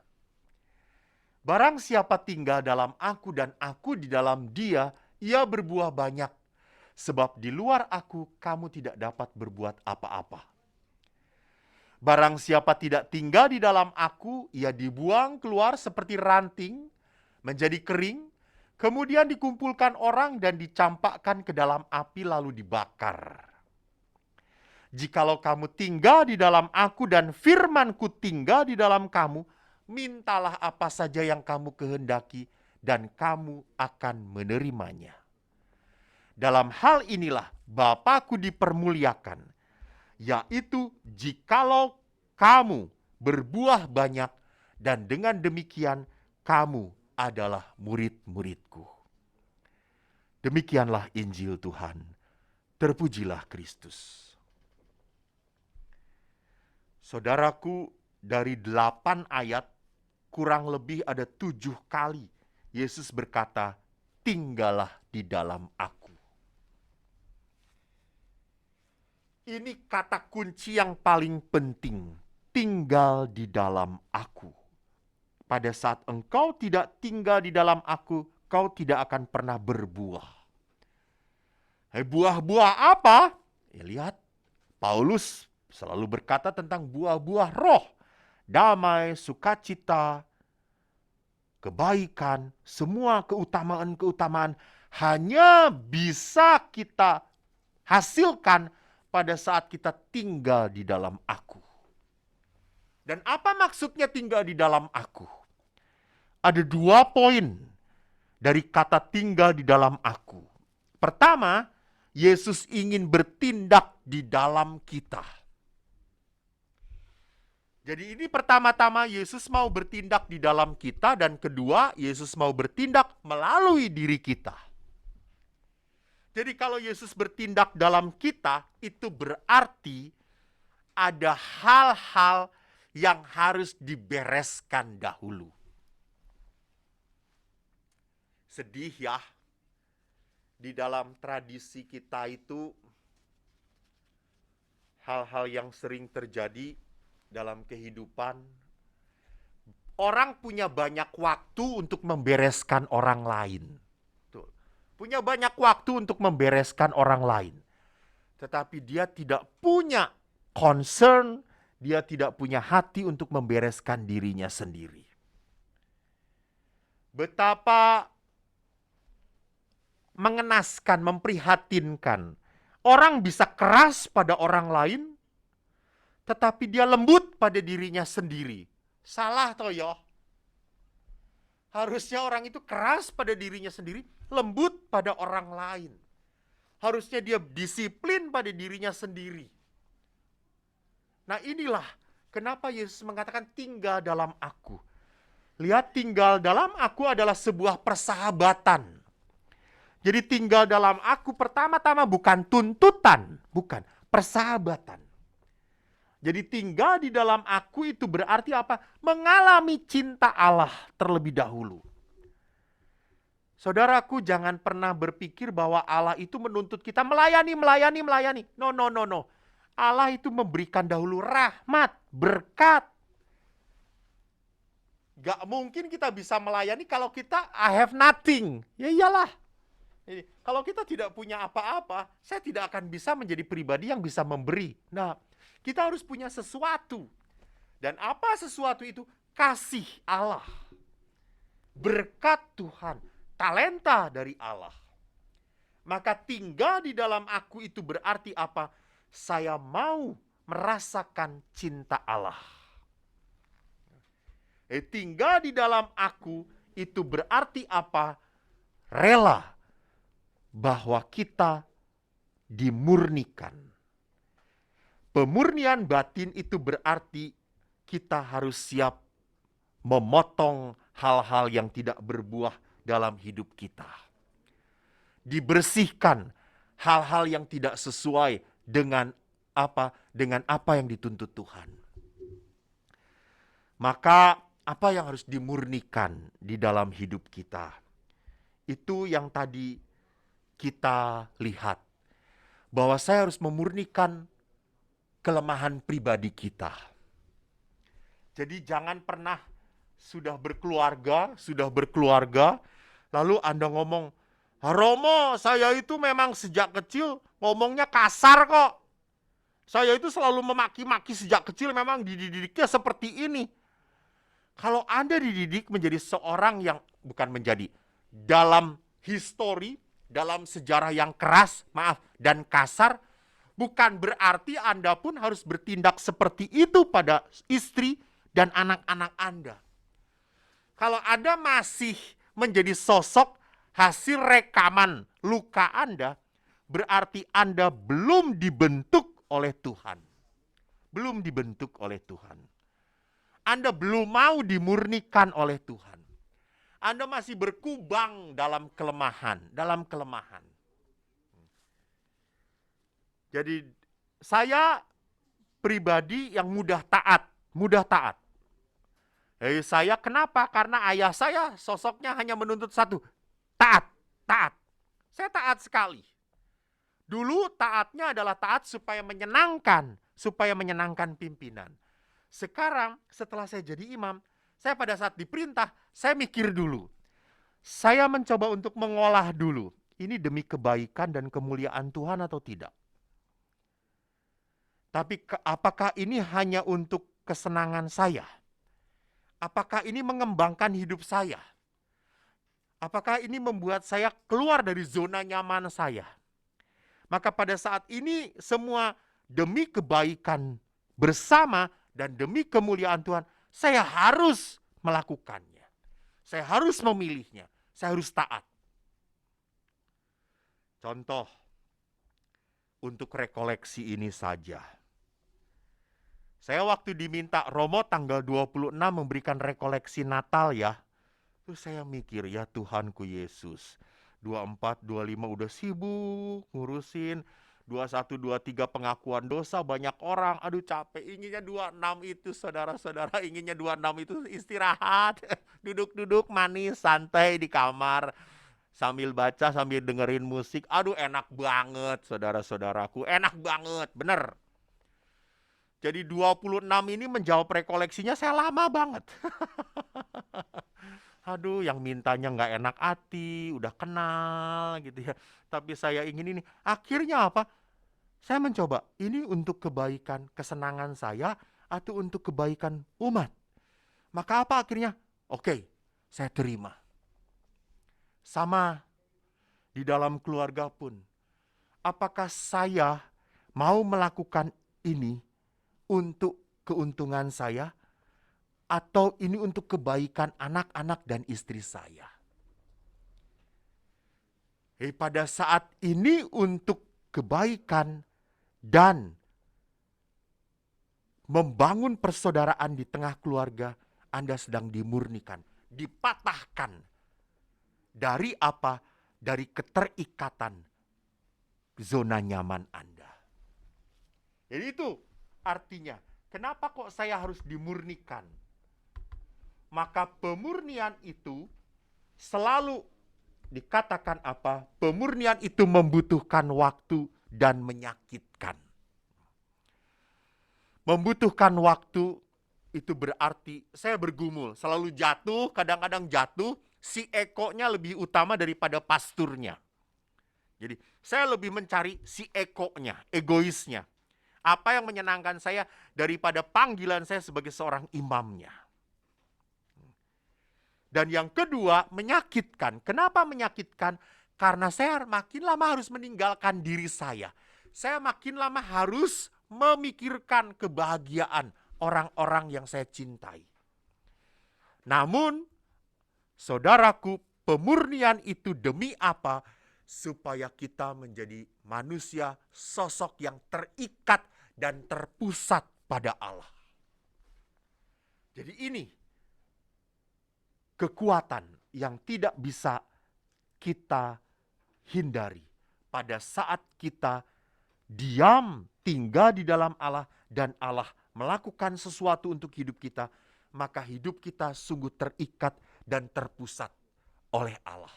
Barang siapa tinggal dalam aku dan aku di dalam dia, ia berbuah banyak. Sebab di luar aku kamu tidak dapat berbuat apa-apa. Barang siapa tidak tinggal di dalam aku, ia dibuang keluar seperti ranting, menjadi kering, kemudian dikumpulkan orang dan dicampakkan ke dalam api lalu dibakar. Jikalau kamu tinggal di dalam aku dan firman-Ku tinggal di dalam kamu, mintalah apa saja yang kamu kehendaki dan kamu akan menerimanya. Dalam hal inilah Bapa-Ku dipermuliakan, yaitu jikalau kamu berbuah banyak dan dengan demikian kamu adalah murid-murid-Ku. Demikianlah Injil Tuhan. Terpujilah Kristus. Saudaraku, dari 8 ayat, kurang lebih ada 7 kali Yesus berkata, tinggallah di dalam aku. Ini kata kunci yang paling penting, tinggal di dalam aku. Pada saat engkau tidak tinggal di dalam aku, kau tidak akan pernah berbuah. Buah-buah apa? Lihat, Paulus selalu berkata tentang buah-buah roh. Damai, sukacita, kebaikan, semua keutamaan-keutamaan hanya bisa kita hasilkan pada saat kita tinggal di dalam aku. Dan apa maksudnya tinggal di dalam aku? Ada 2 poin dari kata tinggal di dalam aku. Pertama, Yesus ingin bertindak di dalam kita. Jadi ini pertama-tama Yesus mau bertindak di dalam kita, dan kedua Yesus mau bertindak melalui diri kita. Jadi kalau Yesus bertindak dalam kita, itu berarti ada hal-hal yang harus dibereskan dahulu. Sedih ya, di dalam tradisi kita itu hal-hal yang sering terjadi dalam kehidupan, orang punya banyak waktu untuk membereskan orang lain. Tuh. Punya banyak waktu untuk membereskan orang lain. Tetapi dia tidak punya concern, dia tidak punya hati untuk membereskan dirinya sendiri. Betapa mengenaskan, memprihatinkan. Orang bisa keras pada orang lain, tetapi dia lembut pada dirinya sendiri. Salah toh ya. Harusnya orang itu keras pada dirinya sendiri, lembut pada orang lain. Harusnya dia disiplin pada dirinya sendiri. Nah inilah kenapa Yesus mengatakan tinggal dalam aku. Lihat, tinggal dalam aku adalah sebuah persahabatan. Jadi tinggal dalam aku pertama-tama bukan tuntutan, bukan, persahabatan. Jadi tinggal di dalam aku itu berarti apa? Mengalami cinta Allah terlebih dahulu. Saudaraku, jangan pernah berpikir bahwa Allah itu menuntut kita melayani. No. Allah itu memberikan dahulu rahmat, berkat. Gak mungkin kita bisa melayani kalau kita I have nothing. Ya iyalah. Jadi, kalau kita tidak punya apa-apa, saya tidak akan bisa menjadi pribadi yang bisa memberi. Nah, kita harus punya sesuatu. Dan apa sesuatu itu? Kasih Allah. Berkat Tuhan. Talenta dari Allah. Maka tinggal di dalam aku itu berarti apa? Saya mau merasakan cinta Allah. Tinggal di dalam aku itu berarti apa? Rela bahwa kita dimurnikan. Pemurnian batin itu berarti kita harus siap memotong hal-hal yang tidak berbuah dalam hidup kita. Dibersihkan hal-hal yang tidak sesuai dengan apa yang dituntut Tuhan. Maka apa yang harus dimurnikan di dalam hidup kita? Itu yang tadi kita lihat. Bahwa saya harus memurnikan kelemahan pribadi kita. Jadi jangan pernah sudah berkeluarga, lalu Anda ngomong, Romo, saya itu memang sejak kecil ngomongnya kasar kok. Saya itu selalu memaki-maki sejak kecil, memang dididiknya seperti ini. Kalau Anda dididik menjadi seorang yang, bukan menjadi, dalam histori, dalam sejarah yang keras, dan kasar, bukan berarti Anda pun harus bertindak seperti itu pada istri dan anak-anak Anda. Kalau Anda masih menjadi sosok hasil rekaman luka Anda, berarti Anda belum dibentuk oleh Tuhan. Belum dibentuk oleh Tuhan. Anda belum mau dimurnikan oleh Tuhan. Anda masih berkubang dalam kelemahan. Jadi saya pribadi yang mudah taat. Saya kenapa? Karena ayah saya sosoknya hanya menuntut satu, taat. Saya taat sekali. Dulu taatnya adalah taat supaya menyenangkan pimpinan. Sekarang setelah saya jadi imam, saya pada saat diperintah, saya mikir dulu. Saya mencoba untuk mengolah dulu. Ini demi kebaikan dan kemuliaan Tuhan atau tidak? Tapi apakah ini hanya untuk kesenangan saya? Apakah ini mengembangkan hidup saya? Apakah ini membuat saya keluar dari zona nyaman saya? Maka pada saat ini semua demi kebaikan bersama dan demi kemuliaan Tuhan, saya harus melakukannya. Saya harus memilihnya. Saya harus taat. Contoh, untuk rekoleksi ini saja. Saya waktu diminta Romo tanggal 26 memberikan rekoleksi Natal ya. Terus saya mikir, ya Tuhanku Yesus. 24, 25 udah sibuk ngurusin. 21, 23 pengakuan dosa banyak orang. Aduh capek, inginnya 26 itu saudara-saudara, inginnya 26 itu istirahat. Duduk-duduk manis, santai di kamar. Sambil baca, sambil dengerin musik. Aduh enak banget saudara-saudaraku, enak banget, bener. Jadi 26 ini menjawab rekoleksinya saya lama banget. Aduh, yang mintanya nggak enak hati, udah kenal gitu ya. Tapi saya ingin ini. Akhirnya apa? Saya mencoba, ini untuk kebaikan, kesenangan saya, atau untuk kebaikan umat. Maka apa akhirnya? Oke, saya terima. Sama di dalam keluarga pun. Apakah saya mau melakukan ini untuk keuntungan saya? Atau ini untuk kebaikan anak-anak dan istri saya. Pada saat ini untuk kebaikan dan membangun persaudaraan di tengah keluarga, Anda sedang dimurnikan, dipatahkan. Dari apa? Dari keterikatan zona nyaman Anda. Jadi itu artinya, kenapa kok saya harus dimurnikan? Maka pemurnian itu selalu dikatakan apa? Pemurnian itu membutuhkan waktu dan menyakitkan. Membutuhkan waktu itu berarti saya bergumul, selalu jatuh, kadang-kadang jatuh, si ekonya lebih utama daripada pasturnya. Jadi saya lebih mencari si ekonya, egoisnya. Apa yang menyenangkan saya daripada panggilan saya sebagai seorang imamnya. Dan yang kedua, menyakitkan. Kenapa menyakitkan? Karena saya makin lama harus meninggalkan diri saya. Saya makin lama harus memikirkan kebahagiaan orang-orang yang saya cintai. Namun, saudaraku, pemurnian itu demi apa? Supaya kita menjadi manusia sosok yang terikat dan terpusat pada Allah. Jadi ini kekuatan yang tidak bisa kita hindari. pada saat kita diam, tinggal di dalam Allah, dan Allah melakukan sesuatu untuk hidup kita, maka hidup kita sungguh terikat dan terpusat oleh Allah.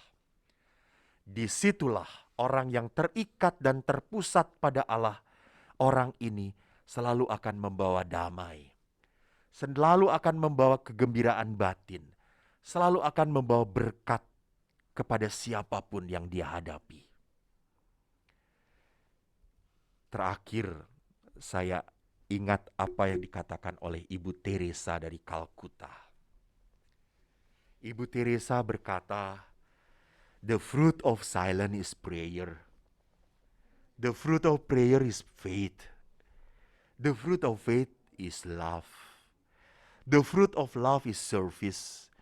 Disitulah orang yang terikat dan terpusat pada Allah, orang ini selalu akan membawa damai, selalu akan membawa kegembiraan batin, selalu akan membawa berkat kepada siapapun yang dia hadapi. Terakhir, saya ingat apa yang dikatakan oleh Ibu Teresa dari Kalkuta. Ibu Teresa berkata, "The fruit of silence is prayer. The fruit of prayer is faith. The fruit of faith is love. The fruit of love is service.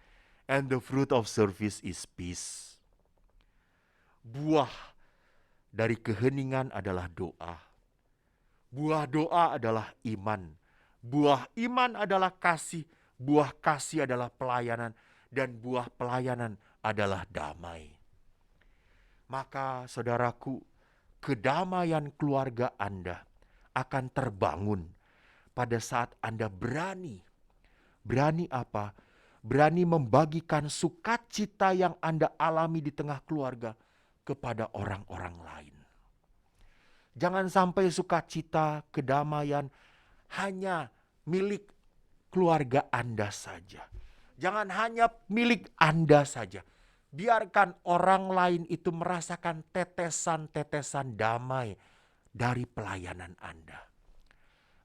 And the fruit of service is peace." Buah dari keheningan adalah doa. Buah doa adalah iman. Buah iman adalah kasih. Buah kasih adalah pelayanan. Dan buah pelayanan adalah damai. Maka saudaraku, kedamaian keluarga Anda akan terbangun pada saat Anda berani. Berani apa? Berani membagikan sukacita yang Anda alami di tengah keluarga kepada orang-orang lain. Jangan sampai sukacita, kedamaian hanya milik keluarga Anda saja. Jangan hanya milik Anda saja. Biarkan orang lain itu merasakan tetesan-tetesan damai dari pelayanan Anda.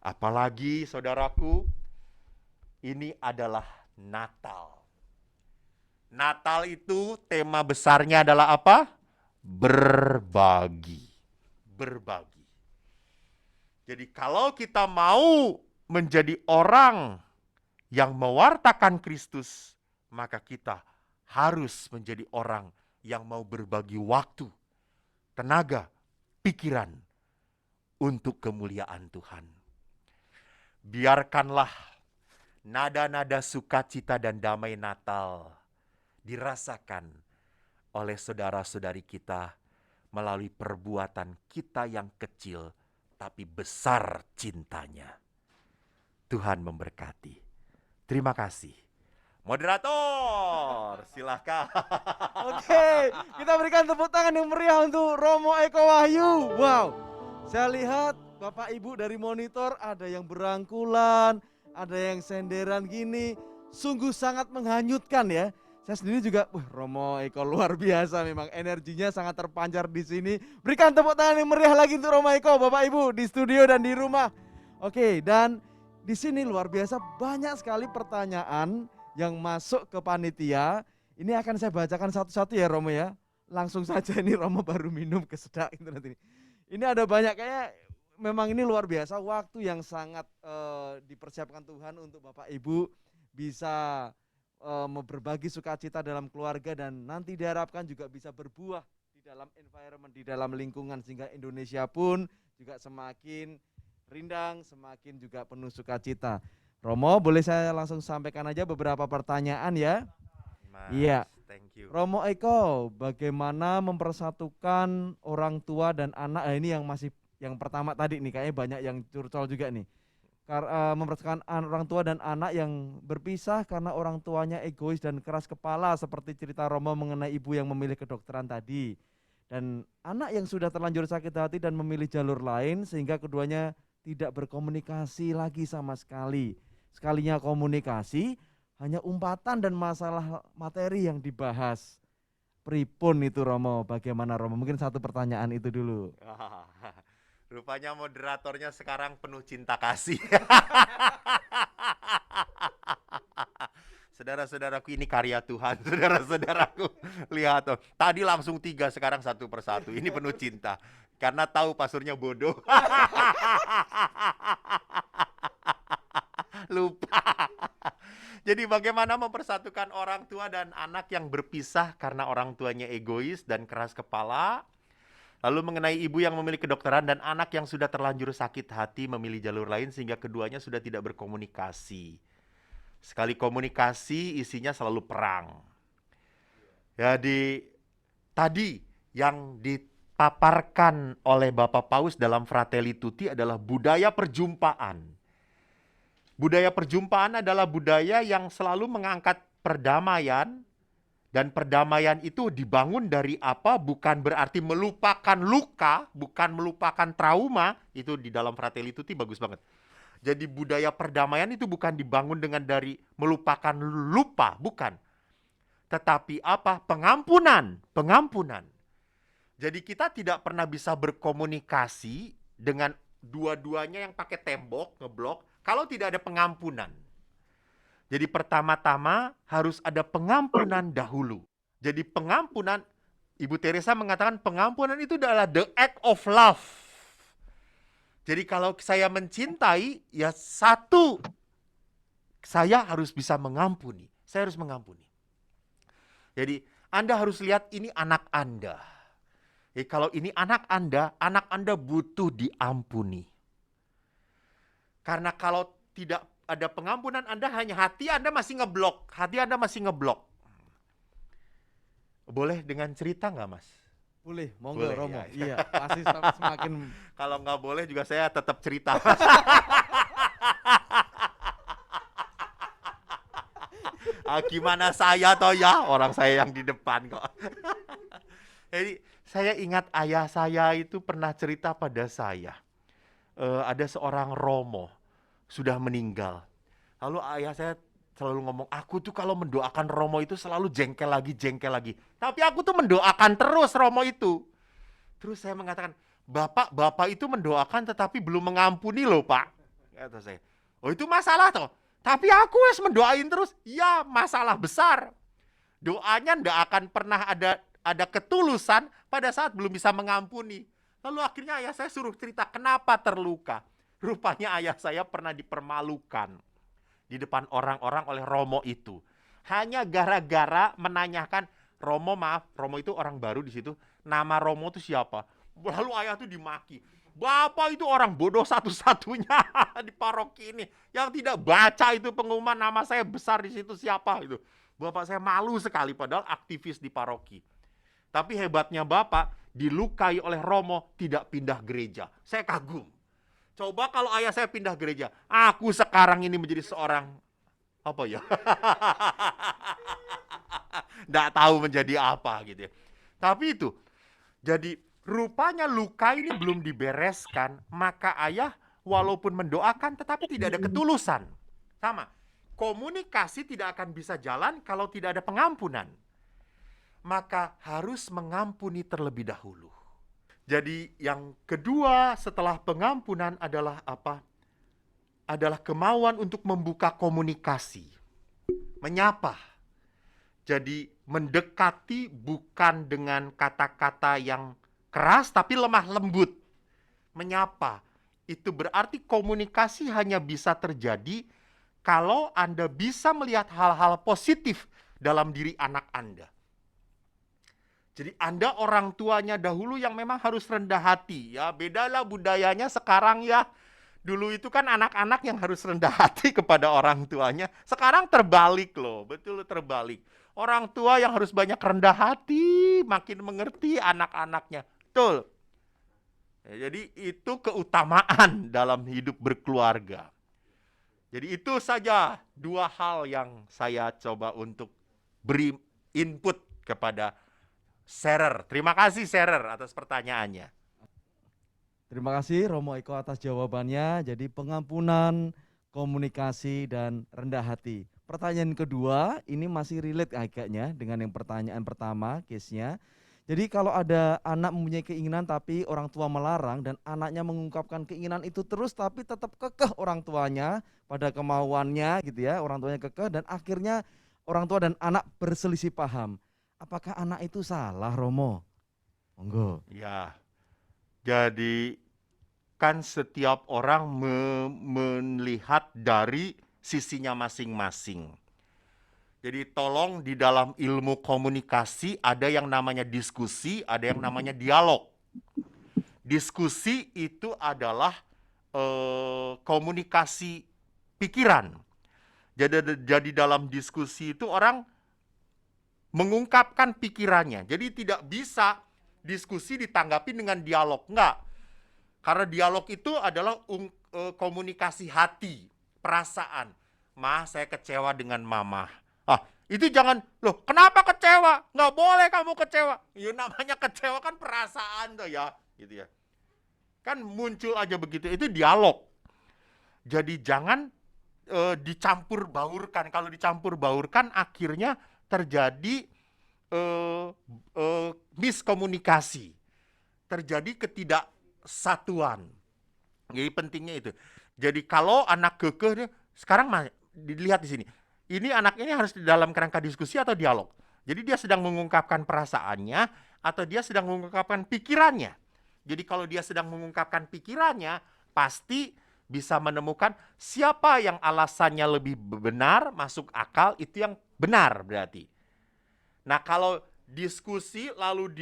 Apalagi saudaraku, ini adalah Natal. Natal itu tema besarnya adalah apa? Berbagi. Berbagi. Jadi kalau kita mau menjadi orang yang mewartakan Kristus, maka kita harus menjadi orang yang mau berbagi waktu, tenaga, pikiran untuk kemuliaan Tuhan. Biarkanlah nada-nada sukacita dan damai Natal dirasakan oleh saudara-saudari kita melalui perbuatan kita yang kecil tapi besar cintanya. Tuhan memberkati. Terima kasih. Moderator, silahkan. Oke, kita berikan tepuk tangan yang meriah untuk Romo Eko Wahyu. Wow, saya lihat Bapak Ibu dari monitor ada yang berangkulan, ada yang senderan gini. Sungguh sangat menghanyutkan ya. Saya sendiri juga, Romo Eko luar biasa memang, energinya sangat terpancar di sini. Berikan tepuk tangan yang meriah lagi untuk Romo Eko, Bapak Ibu di studio dan di rumah. Oke, dan di sini luar biasa banyak sekali pertanyaan yang masuk ke panitia. Ini akan saya bacakan satu-satu ya Romo ya. Langsung saja ini Romo baru minum kesedak itu nanti. Ini ada banyak, kayak memang ini luar biasa waktu yang sangat dipersiapkan Tuhan untuk Bapak Ibu bisa berbagi sukacita dalam keluarga dan nanti diharapkan juga bisa berbuah di dalam environment, di dalam lingkungan sehingga Indonesia pun juga semakin rindang, semakin juga penuh sukacita. Romo, boleh saya langsung sampaikan aja beberapa pertanyaan ya? Mas, Iya. thank you. Romo Eko, bagaimana mempersatukan orang tua dan anak? Ini yang pertama tadi nih, kayaknya banyak yang curcol juga nih. Mempersatukan orang tua dan anak yang berpisah karena orang tuanya egois dan keras kepala, seperti cerita Romo mengenai ibu yang memilih kedokteran tadi. Dan anak yang sudah terlanjur sakit hati dan memilih jalur lain sehingga keduanya tidak berkomunikasi lagi sama sekali. Sekalinya komunikasi, hanya umpatan dan masalah materi yang dibahas. Pripun itu Romo, bagaimana Romo? Mungkin satu pertanyaan itu dulu. Rupanya moderatornya sekarang penuh cinta kasih. Saudara-saudaraku, ini karya Tuhan. Saudara-saudaraku, lihat tuh. Tadi langsung 3, sekarang satu persatu. Ini penuh cinta. Karena tahu pasurnya bodoh. Lupa. Jadi bagaimana mempersatukan orang tua dan anak yang berpisah karena orang tuanya egois dan keras kepala? Lalu mengenai ibu yang memilih kedokteran dan anak yang sudah terlanjur sakit hati memilih jalur lain sehingga keduanya sudah tidak berkomunikasi. Sekali komunikasi isinya selalu perang. Jadi tadi yang dipaparkan oleh Bapak Paus dalam Fratelli Tutti adalah budaya perjumpaan. Budaya perjumpaan adalah budaya yang selalu mengangkat perdamaian, dan perdamaian itu dibangun dari apa? Bukan berarti melupakan luka, bukan melupakan trauma. Itu di dalam Fratelli Tutti bagus banget. Jadi budaya perdamaian itu bukan dibangun dengan dari melupakan lupa, bukan. Tetapi apa? Pengampunan, pengampunan. Jadi kita tidak pernah bisa berkomunikasi dengan dua-duanya yang pakai tembok, ngeblok, kalau tidak ada pengampunan. Jadi pertama-tama harus ada pengampunan dahulu. Jadi pengampunan, Ibu Teresa mengatakan pengampunan itu adalah the act of love. Jadi kalau saya mencintai, ya satu, saya harus bisa mengampuni. Saya harus mengampuni. Jadi Anda harus lihat ini anak Anda. Jadi kalau ini anak Anda butuh diampuni. Karena kalau tidak ada pengampunan, hati Anda masih ngeblok. Hati Anda masih ngeblok. Boleh dengan cerita nggak, Mas? Boleh, monggo Boleh, Romo. ya. Iya, pasti semakin Kalau nggak boleh juga saya tetap cerita. Gimana saya toh ya? Orang saya yang di depan kok. Jadi saya ingat ayah saya itu pernah cerita pada saya. Ada seorang Romo sudah meninggal. Lalu ayah saya selalu ngomong, aku tuh kalau mendoakan Romo itu selalu jengkel lagi. Tapi aku tuh mendoakan terus Romo itu. Terus saya mengatakan, Bapak itu mendoakan tetapi belum mengampuni loh Pak. Kata saya, oh itu masalah toh. Tapi aku wes mendoain terus. Ya masalah besar. Doanya ndak akan pernah ada ketulusan pada saat belum bisa mengampuni. Lalu akhirnya ayah saya suruh cerita kenapa terluka. Rupanya ayah saya pernah dipermalukan di depan orang-orang oleh Romo itu. Hanya gara-gara menanyakan, Romo maaf, Romo itu orang baru di situ, nama Romo itu siapa? Lalu ayah itu dimaki. Bapak itu orang bodoh satu-satunya di paroki ini yang tidak baca itu pengumuman nama saya besar di situ siapa itu. Bapak saya malu sekali padahal aktivis di paroki. Tapi hebatnya Bapak dilukai oleh Romo tidak pindah gereja. Saya kagum. Coba kalau ayah saya pindah gereja, aku sekarang ini menjadi seorang apa ya? Nggak tahu menjadi apa gitu ya. Tapi itu, jadi rupanya luka ini belum dibereskan, maka ayah walaupun mendoakan tetapi tidak ada ketulusan. Sama, komunikasi tidak akan bisa jalan kalau tidak ada pengampunan. Maka harus mengampuni terlebih dahulu. Jadi yang kedua setelah pengampunan adalah apa? Adalah kemauan untuk membuka komunikasi. Menyapa. Jadi mendekati bukan dengan kata-kata yang keras tapi lemah lembut. Menyapa. Itu berarti komunikasi hanya bisa terjadi kalau Anda bisa melihat hal-hal positif dalam diri anak Anda. Jadi Anda orang tuanya dahulu yang memang harus rendah hati. Ya, bedalah budayanya sekarang ya. Dulu itu kan anak-anak yang harus rendah hati kepada orang tuanya. Sekarang terbalik loh, betul terbalik. Orang tua yang harus banyak rendah hati, makin mengerti anak-anaknya. Betul. Ya, jadi itu keutamaan dalam hidup berkeluarga. Jadi itu saja dua hal yang saya coba untuk beri input kepada Serer. Terima kasih Serer atas pertanyaannya. Terima kasih Romo Eko atas jawabannya. Jadi pengampunan, komunikasi, dan rendah hati. Pertanyaan kedua, ini masih relate agaknya dengan yang pertanyaan pertama, case-nya. Jadi kalau ada anak mempunyai keinginan tapi orang tua melarang dan anaknya mengungkapkan keinginan itu terus tapi tetap kekeh orang tuanya pada kemauannya gitu ya, orang tuanya kekeh dan akhirnya orang tua dan anak berselisih paham. Apakah anak itu salah, Romo? Monggo. Ya, jadi kan setiap orang melihat dari sisinya masing-masing. Jadi tolong di dalam ilmu komunikasi ada yang namanya diskusi, ada yang namanya dialog. Diskusi itu adalah komunikasi pikiran. Jadi dalam diskusi itu orang mengungkapkan pikirannya. Jadi tidak bisa diskusi ditanggapi dengan dialog. Enggak. Karena dialog itu adalah komunikasi hati, perasaan. Ma, saya kecewa dengan mama. Ah, itu jangan, loh kenapa kecewa? Nggak boleh kamu kecewa. Ya namanya kecewa kan perasaan tuh ya, gitu ya. Kan muncul aja begitu, itu dialog. Jadi jangan dicampur baurkan. Kalau dicampur baurkan akhirnya terjadi miskomunikasi. Terjadi ketidaksatuan. Jadi pentingnya itu. Jadi kalau anak kekeh, sekarang dilihat di sini. Ini anak ini harus di dalam kerangka diskusi atau dialog. Jadi dia sedang mengungkapkan perasaannya atau dia sedang mengungkapkan pikirannya. Jadi kalau dia sedang mengungkapkan pikirannya, pasti bisa menemukan siapa yang alasannya lebih benar, masuk akal, itu yang benar berarti. Nah, kalau diskusi lalu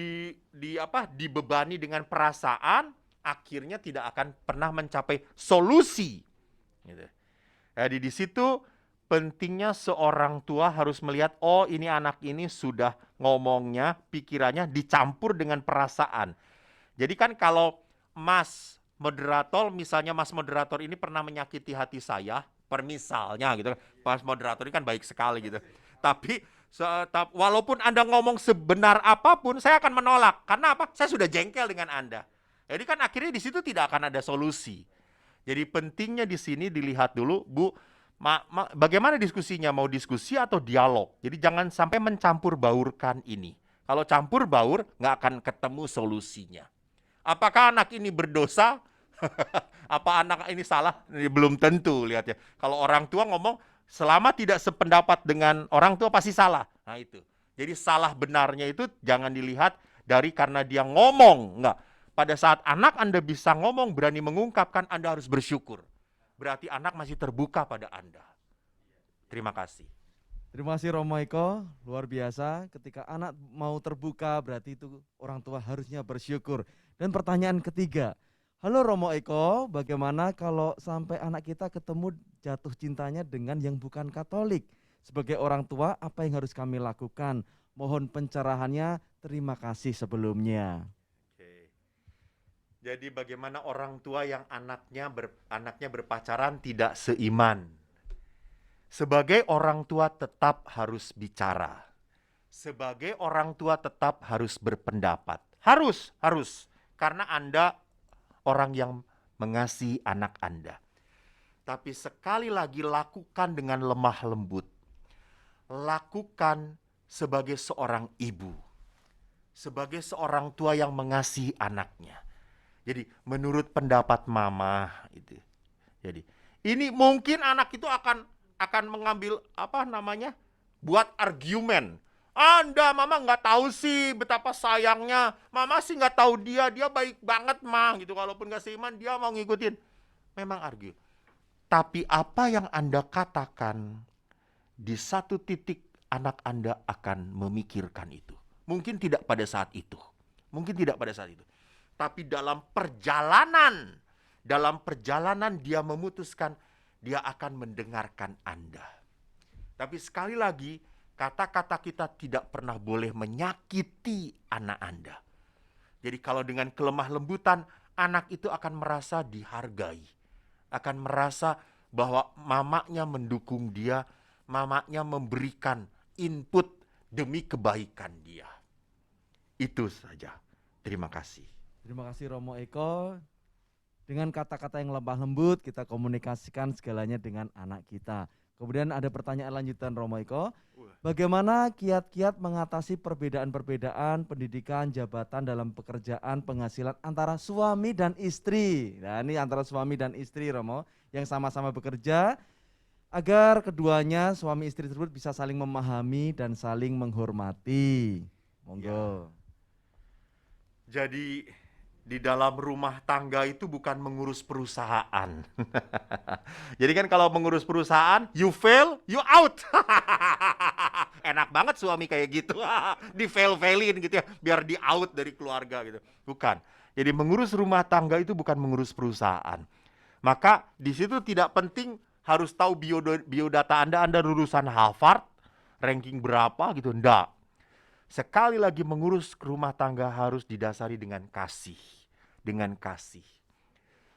dibebani dengan perasaan, akhirnya tidak akan pernah mencapai solusi. Gitu. Jadi di situ pentingnya seorang tua harus melihat, oh ini anak ini sudah ngomongnya, pikirannya dicampur dengan perasaan. Jadi kan kalau Mas moderator, misalnya Mas moderator ini pernah menyakiti hati saya, permisalnya gitu. Mas moderator ini kan baik sekali gitu. Tapi walaupun Anda ngomong sebenar apapun, saya akan menolak. Karena apa? Saya sudah jengkel dengan Anda. Jadi kan akhirnya di situ tidak akan ada solusi. Jadi pentingnya di sini dilihat dulu, Bu, bagaimana diskusinya? Mau diskusi atau dialog? Jadi jangan sampai mencampur baurkan ini. Kalau campur baur, nggak akan ketemu solusinya. Apakah anak ini berdosa? Apa anak ini salah? Belum tentu, lihat ya. Kalau orang tua ngomong, selama tidak sependapat dengan orang tua pasti salah. Nah itu. Jadi salah benarnya itu jangan dilihat dari karena dia ngomong. Enggak. Pada saat anak Anda bisa ngomong, berani mengungkapkan, Anda harus bersyukur. Berarti anak masih terbuka pada Anda. Terima kasih. Terima kasih Romo Eko, luar biasa. Ketika anak mau terbuka, berarti itu orang tua harusnya bersyukur. Dan pertanyaan ketiga, halo Romo Eko, bagaimana kalau sampai anak kita ketemu jatuh cintanya dengan yang bukan Katolik? Sebagai orang tua, apa yang harus kami lakukan? Mohon pencerahannya, terima kasih sebelumnya. Oke. Jadi bagaimana orang tua yang anaknya berpacaran tidak seiman? Sebagai orang tua tetap harus bicara. Sebagai orang tua tetap harus berpendapat. Harus. Karena Anda orang yang mengasihi anak Anda. Tapi sekali lagi lakukan dengan lemah lembut. Lakukan sebagai seorang ibu. Sebagai seorang tua yang mengasihi anaknya. Jadi menurut pendapat mama itu. Jadi ini mungkin anak itu akan mengambil buat argumen. Anda mama nggak tahu sih betapa sayangnya, mama sih nggak tahu dia baik banget mah gitu. Walaupun nggak seiman dia mau ngikutin, memang argue. Tapi apa yang Anda katakan di satu titik anak Anda akan memikirkan itu. Mungkin tidak pada saat itu, tapi dalam perjalanan dia memutuskan. Dia akan mendengarkan Anda. Tapi sekali lagi, kata-kata kita tidak pernah boleh menyakiti anak Anda. Jadi kalau dengan kelemah lembutan, anak itu akan merasa dihargai. Akan merasa bahwa mamanya mendukung dia, mamanya memberikan input demi kebaikan dia. Itu saja. Terima kasih. Terima kasih Romo Eko. Dengan kata-kata yang lemah lembut, kita komunikasikan segalanya dengan anak kita. Kemudian ada pertanyaan lanjutan Romo Eko. Bagaimana kiat-kiat mengatasi perbedaan-perbedaan pendidikan, jabatan dalam pekerjaan, penghasilan antara suami dan istri? Nah ini antara suami dan istri Romo, yang sama-sama bekerja, agar keduanya suami istri tersebut bisa saling memahami dan saling menghormati. Monggo. Ya. Jadi di dalam rumah tangga itu bukan mengurus perusahaan. Jadi kan kalau mengurus perusahaan, you fail, you out. Enak banget suami kayak gitu. Di fail-failin gitu ya, biar di out dari keluarga gitu. Bukan. Jadi mengurus rumah tangga itu bukan mengurus perusahaan. Maka di situ tidak penting harus tahu biodata Anda lulusan Harvard, ranking berapa gitu, enggak. Sekali lagi mengurus rumah tangga harus didasari dengan kasih. Dengan kasih.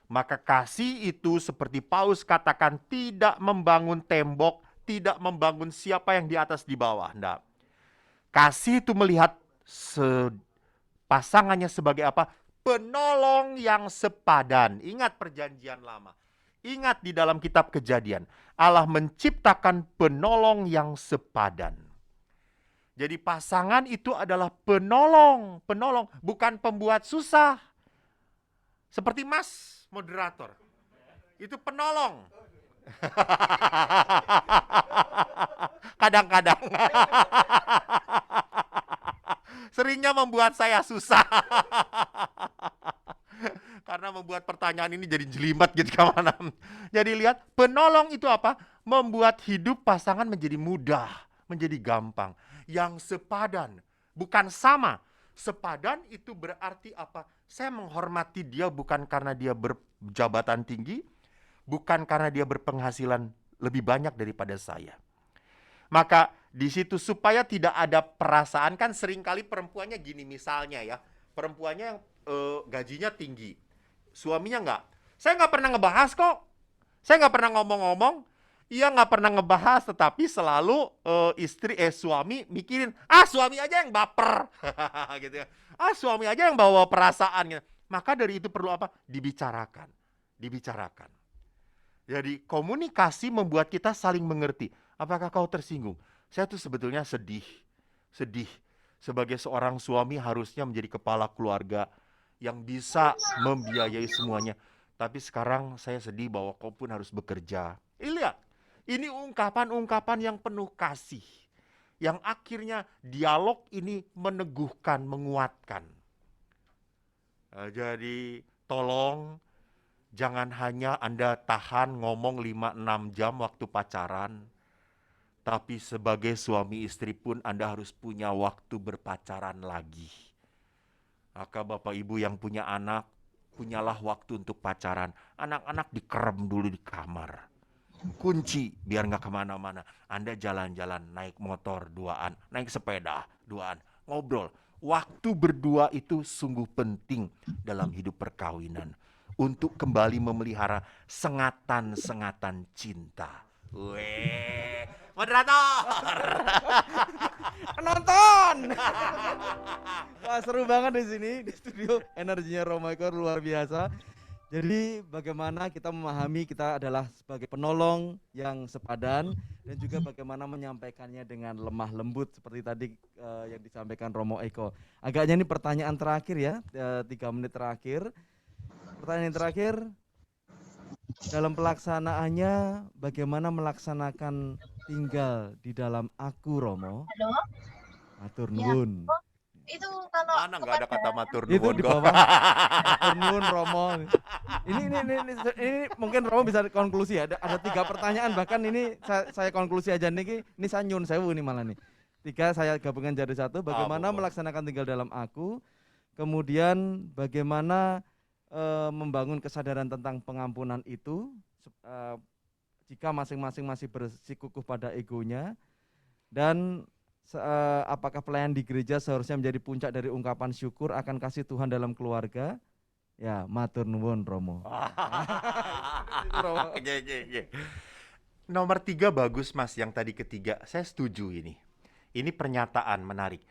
Maka kasih itu seperti Paulus katakan tidak membangun tembok, tidak membangun siapa yang di atas di bawah. Enggak. Kasih itu melihat pasangannya sebagai apa? Penolong yang sepadan. Ingat perjanjian lama. Ingat di dalam kitab Kejadian. Allah menciptakan penolong yang sepadan. Jadi pasangan itu adalah penolong. Penolong, bukan pembuat susah. Seperti Mas, moderator. Itu penolong. Kadang-kadang. Seringnya membuat saya susah. Karena membuat pertanyaan ini jadi jelimet gitu kemana. Jadi lihat, penolong itu apa? Membuat hidup pasangan menjadi mudah, menjadi gampang. Yang sepadan, bukan sama. Sepadan itu berarti apa? Saya menghormati dia bukan karena dia berjabatan tinggi, bukan karena dia berpenghasilan lebih banyak daripada saya. Maka di situ supaya tidak ada perasaan, kan seringkali perempuannya gini misalnya ya. Perempuannya yang gajinya tinggi, suaminya enggak. Saya nggak pernah ngebahas kok. Saya nggak pernah ngomong-ngomong. Ia nggak pernah ngebahas, tetapi selalu suami mikirin, suami aja yang baper, gitu ya. Suami aja yang bawa perasaan. Gitu. Maka dari itu perlu apa? Dibicarakan, dibicarakan. Jadi komunikasi membuat kita saling mengerti. Apakah kau tersinggung? Saya tuh sebetulnya sedih. Sebagai seorang suami harusnya menjadi kepala keluarga yang bisa membiayai semuanya. Tapi sekarang saya sedih bahwa kau pun harus bekerja. Lihat. Ini ungkapan-ungkapan yang penuh kasih. Yang akhirnya dialog ini meneguhkan, menguatkan. Jadi tolong jangan hanya Anda tahan ngomong 5-6 jam waktu pacaran. Tapi sebagai suami istri pun Anda harus punya waktu berpacaran lagi. Maka Bapak Ibu yang punya anak, punyalah waktu untuk pacaran. Anak-anak dikerem dulu di kamar. Kunci biar nggak kemana-mana. Anda jalan-jalan, naik motor duaan, naik sepeda duaan, ngobrol. Waktu berdua itu sungguh penting dalam hidup perkawinan. Untuk kembali memelihara sengatan-sengatan cinta. Weh, moderator. Penonton. Wah, seru banget di sini di studio. Energinya Romo Eko luar biasa. Jadi bagaimana kita memahami kita adalah sebagai penolong yang sepadan dan juga bagaimana menyampaikannya dengan lemah lembut seperti tadi yang disampaikan Romo Eko. Agaknya ini pertanyaan terakhir ya, 3 menit terakhir. Pertanyaan terakhir, dalam pelaksanaannya bagaimana melaksanakan tinggal di dalam aku Romo? Halo? Matur Ya. nuwun. Itu kalau Mana nggak ada kata matur Itu nuwun di kok. bawah. Matur nuwun Romo. Ini mungkin Romo bisa konklusi ya. Ada 3 pertanyaan bahkan ini saya konklusi aja nih. Ini saya nyun sewu nih malah nih. 3 saya gabungkan jadi 1. Bagaimana boleh. melaksanakan tinggal dalam aku? Kemudian bagaimana membangun kesadaran tentang pengampunan itu jika masing-masing masih bersikukuh pada egonya, dan apakah pelayan di gereja seharusnya menjadi puncak dari ungkapan syukur akan kasih Tuhan dalam keluarga? Ya, matur nuwun Romo. Nomor 3 bagus Mas, yang tadi ketiga. Saya setuju ini. Ini pernyataan menarik.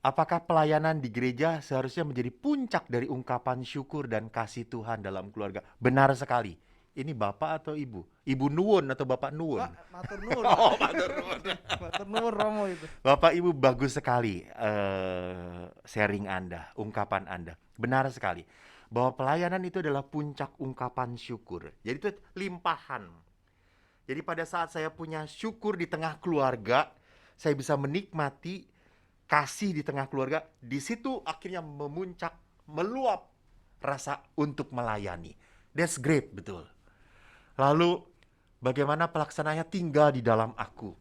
Apakah pelayanan di gereja seharusnya menjadi puncak dari ungkapan syukur dan kasih Tuhan dalam keluarga? Benar sekali. Ini Bapak atau Ibu? Ibu nuwun atau Bapak nuwun? Matur nuwun. Oh, matur nuwun. Matur nuwun Romo itu. Bapak Ibu bagus sekali sharing Anda, ungkapan Anda. Benar sekali. Bahwa pelayanan itu adalah puncak ungkapan syukur. Jadi itu limpahan. Jadi pada saat saya punya syukur di tengah keluarga, saya bisa menikmati kasih di tengah keluarga. Di situ akhirnya memuncak, meluap rasa untuk melayani. That's great, betul. Lalu bagaimana pelaksananya? Tinggal di dalam aku.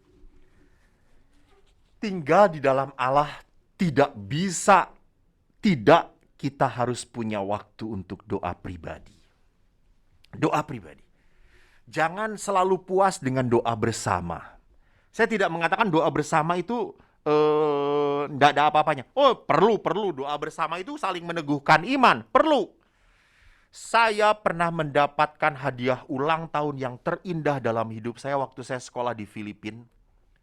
Tinggal di dalam Allah tidak bisa tidak kita harus punya waktu untuk doa pribadi. Doa pribadi. Jangan selalu puas dengan doa bersama. Saya tidak mengatakan doa bersama itu nggak ada apa-apanya. Oh, perlu doa bersama itu saling meneguhkan iman, perlu. Saya pernah mendapatkan hadiah ulang tahun yang terindah dalam hidup saya waktu saya sekolah di Filipina,